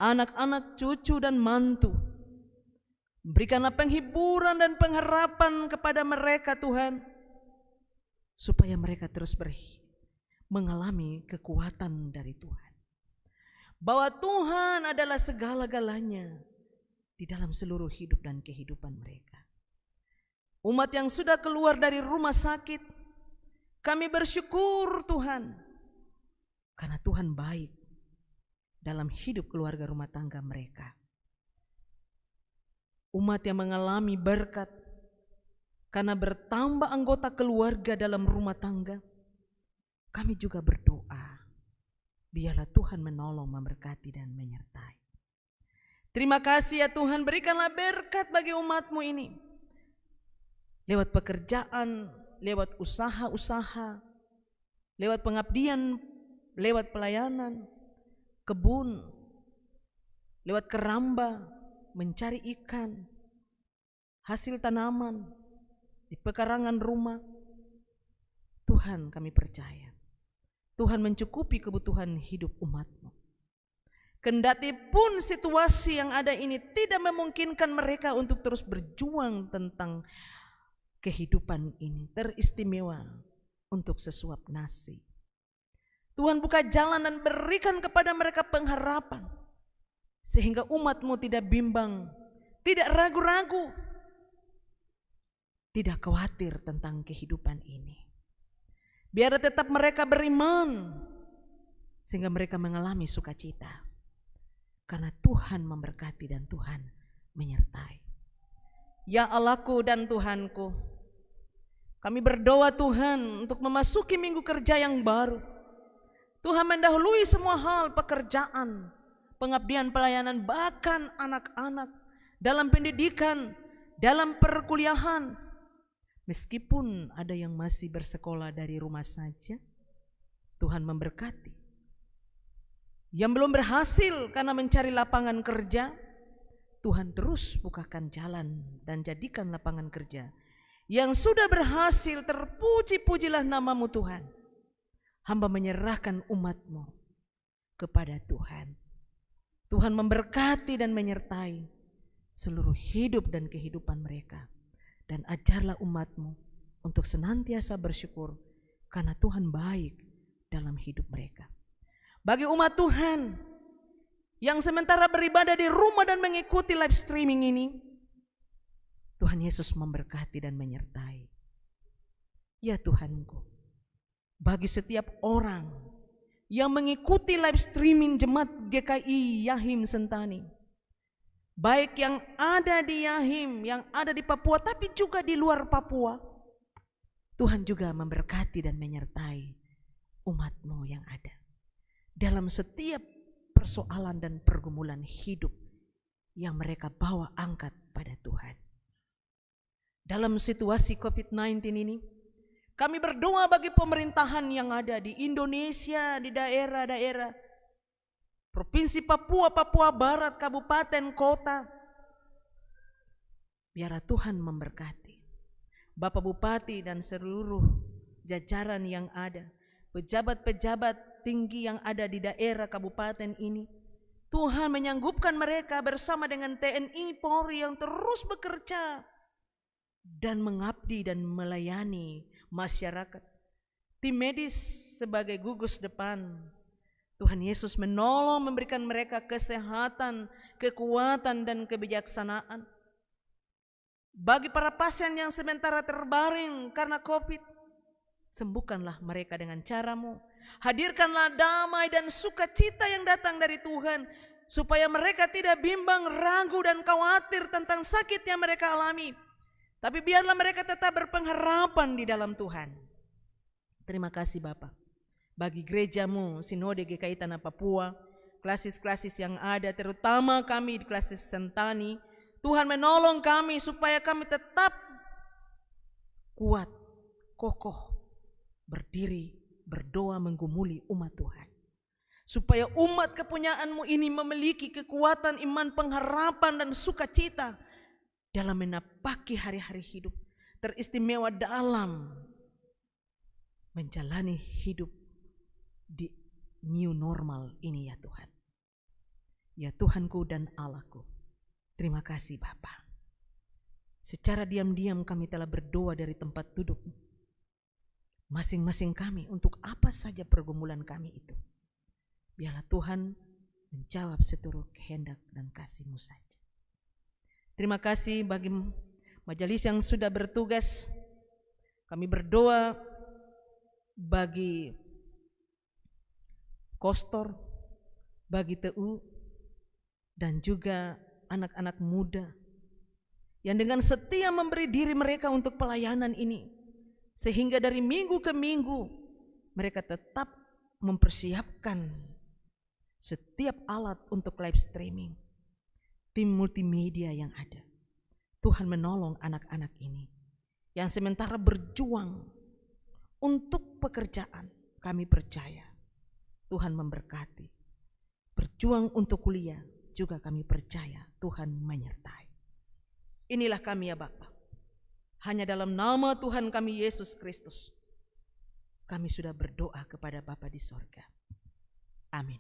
S2: anak-anak, cucu dan mantu. Berikanlah penghiburan dan pengharapan kepada mereka Tuhan, supaya mereka terus mengalami kekuatan dari Tuhan, bahwa Tuhan adalah segala-galanya di dalam seluruh hidup dan kehidupan mereka. Umat yang sudah keluar dari rumah sakit, kami bersyukur Tuhan, karena Tuhan baik dalam hidup keluarga rumah tangga mereka. Umat yang mengalami berkat karena bertambah anggota keluarga dalam rumah tangga, kami juga berdoa, biarlah Tuhan menolong, memberkati dan menyertai. Terima kasih ya Tuhan, berikanlah berkat bagi umat-Mu ini, lewat pekerjaan, lewat usaha-usaha, lewat pengabdian, lewat pelayanan, kebun, lewat keramba, mencari ikan, hasil tanaman, di pekarangan rumah. Tuhan, kami percaya Tuhan mencukupi kebutuhan hidup umat-Mu. Kendati pun situasi yang ada ini tidak memungkinkan mereka untuk terus berjuang tentang kehidupan ini teristimewa untuk sesuap nasi, Tuhan buka jalan dan berikan kepada mereka pengharapan, sehingga umat-Mu tidak bimbang, tidak ragu-ragu, tidak khawatir tentang kehidupan ini. Biar tetap mereka beriman, sehingga mereka mengalami sukacita, karena Tuhan memberkati dan Tuhan menyertai. Ya Allahku dan Tuhanku, kami berdoa Tuhan untuk memasuki minggu kerja yang baru. Tuhan mendahului semua hal, pekerjaan, pengabdian, pelayanan, bahkan anak-anak dalam pendidikan, dalam perkuliahan. Meskipun ada yang masih bersekolah dari rumah saja, Tuhan memberkati. Yang belum berhasil karena mencari lapangan kerja, Tuhan terus bukakan jalan dan jadikan lapangan kerja. Yang sudah berhasil, terpuji-pujilah namamu Tuhan. Hamba menyerahkan umatmu kepada Tuhan. Tuhan memberkati dan menyertai seluruh hidup dan kehidupan mereka. Dan ajarlah umatmu untuk senantiasa bersyukur karena Tuhan baik dalam hidup mereka. Bagi umat Tuhan yang sementara beribadah di rumah dan mengikuti live streaming ini, Tuhan Yesus memberkati dan menyertai. Ya Tuhanku, bagi setiap orang yang mengikuti live streaming Jemaat GKI Yahim Sentani, baik yang ada di Yahim, yang ada di Papua, tapi juga di luar Papua, Tuhan juga memberkati dan menyertai umatmu yang ada dalam setiap persoalan dan pergumulan hidup yang mereka bawa angkat pada Tuhan. Dalam situasi COVID-19 ini, kami berdoa bagi pemerintahan yang ada di Indonesia, di daerah-daerah Provinsi Papua, Papua Barat, kabupaten, kota. Biarlah Tuhan memberkati Bapak Bupati dan seluruh jajaran yang ada, pejabat-pejabat tinggi yang ada di daerah kabupaten ini. Tuhan menyanggupkan mereka bersama dengan TNI Polri yang terus bekerja dan mengabdi dan melayani masyarakat. Tim medis sebagai gugus depan. Tuhan Yesus menolong, memberikan mereka kesehatan, kekuatan dan kebijaksanaan. Bagi para pasien yang sementara terbaring karena COVID, sembuhkanlah mereka dengan caramu. Hadirkanlah damai dan sukacita yang datang dari Tuhan, supaya mereka tidak bimbang, ragu dan khawatir tentang sakit yang mereka alami. Tapi biarlah mereka tetap berpengharapan di dalam Tuhan. Terima kasih Bapak. Bagi gerejamu, Sinode GKI Tanah Papua, klasis-klasis yang ada, terutama kami di klasis Sentani, Tuhan menolong kami supaya kami tetap kuat, kokoh, berdiri, berdoa menggumuli umat Tuhan. Supaya umat kepunyaanmu ini memiliki kekuatan iman, pengharapan dan sukacita dalam menapaki hari-hari hidup, teristimewa dalam menjalani hidup di new normal ini ya Tuhan. Ya Tuhanku dan Allahku, terima kasih Bapa. Secara diam-diam kami telah berdoa dari tempat duduk masing-masing kami untuk apa saja pergumulan kami itu. Biarlah Tuhan menjawab seluruh kehendak dan kasih-Mu saja. Terima kasih bagi majelis yang sudah bertugas. Kami berdoa bagi Kostor, bagi TU, dan juga anak-anak muda yang dengan setia memberi diri mereka untuk pelayanan ini. Sehingga dari minggu ke minggu mereka tetap mempersiapkan setiap alat untuk live streaming. Tim multimedia yang ada. Tuhan menolong anak-anak ini yang sementara berjuang untuk pekerjaan. Kami percaya Tuhan memberkati. Berjuang untuk kuliah juga kami percaya Tuhan menyertai. Inilah kami ya Bapa. Hanya dalam nama Tuhan kami Yesus Kristus kami sudah berdoa kepada Bapa di sorga. Amin.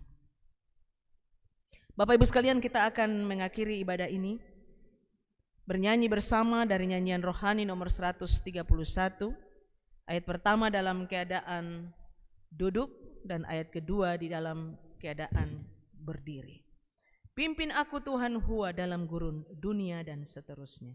S2: Bapak Ibu sekalian, kita akan mengakhiri ibadah ini bernyanyi bersama dari nyanyian rohani nomor 131, ayat pertama dalam keadaan duduk dan ayat kedua di dalam keadaan berdiri. Pimpin aku Tuhan Hua dalam gurun dunia dan seterusnya.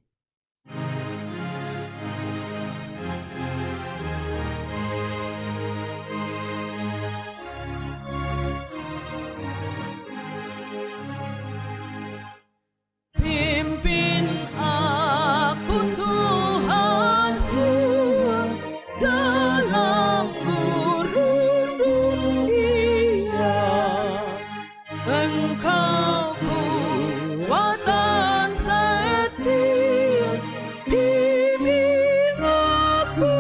S2: Pimpin aku Tuhan Hua dalam gurun dunia. Engkau kuatan setia, bimbing aku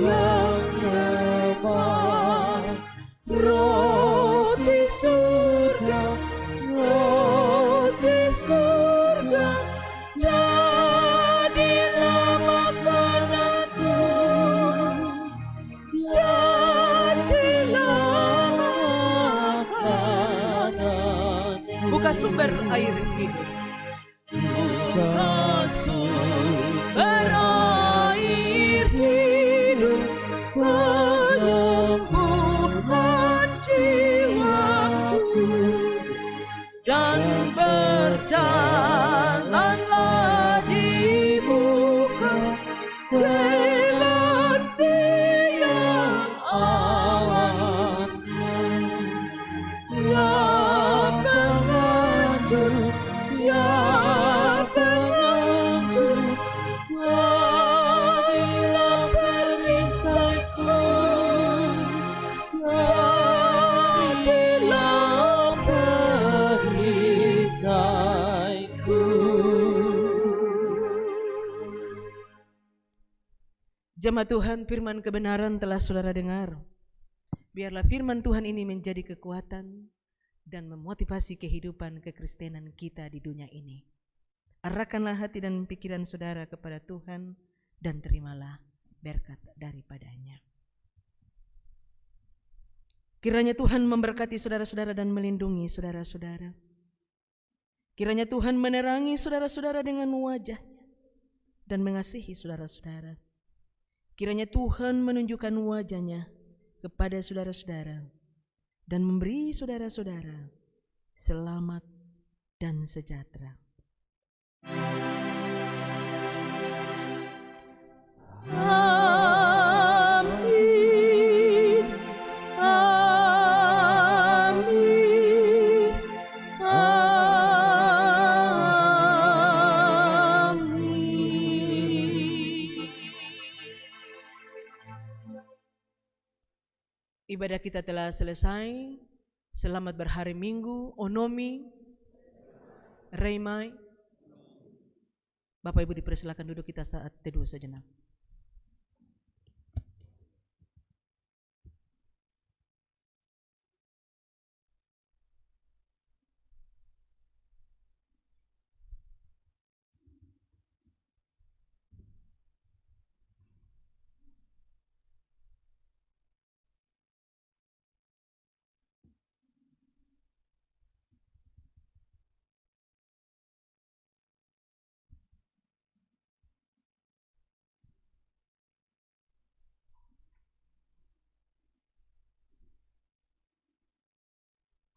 S2: yang lemah. Roti surga buka sumber air hidup.
S3: Buka sumber
S2: Berair hidup penyembuhan jiwaku, dan berjalanlah di muka jalan yang aman. Ya penganjur, ya penganjur,
S3: jadilah perisaiku, jadilah perisaiku.
S2: Jemaat Tuhan, firman kebenaran telah saudara dengar. Biarlah firman Tuhan ini menjadi kekuatan dan memotivasi kehidupan kekristenan kita di dunia ini. Arahkanlah hati dan pikiran saudara kepada Tuhan dan terimalah berkat daripadanya. Kiranya Tuhan memberkati saudara-saudara dan melindungi saudara-saudara. Kiranya Tuhan menerangi saudara-saudara dengan wajah-Nya dan mengasihi saudara-saudara. Kiranya Tuhan menunjukkan wajah-Nya kepada saudara-saudara dan memberi saudara-saudara selamat dan sejahtera. Amin. Amin. Amin. Ibadah kita telah selesai. Selamat berhari Minggu, Onomi, Reimai. Bapak Ibu dipersilakan duduk, kita saat teduh sejenak.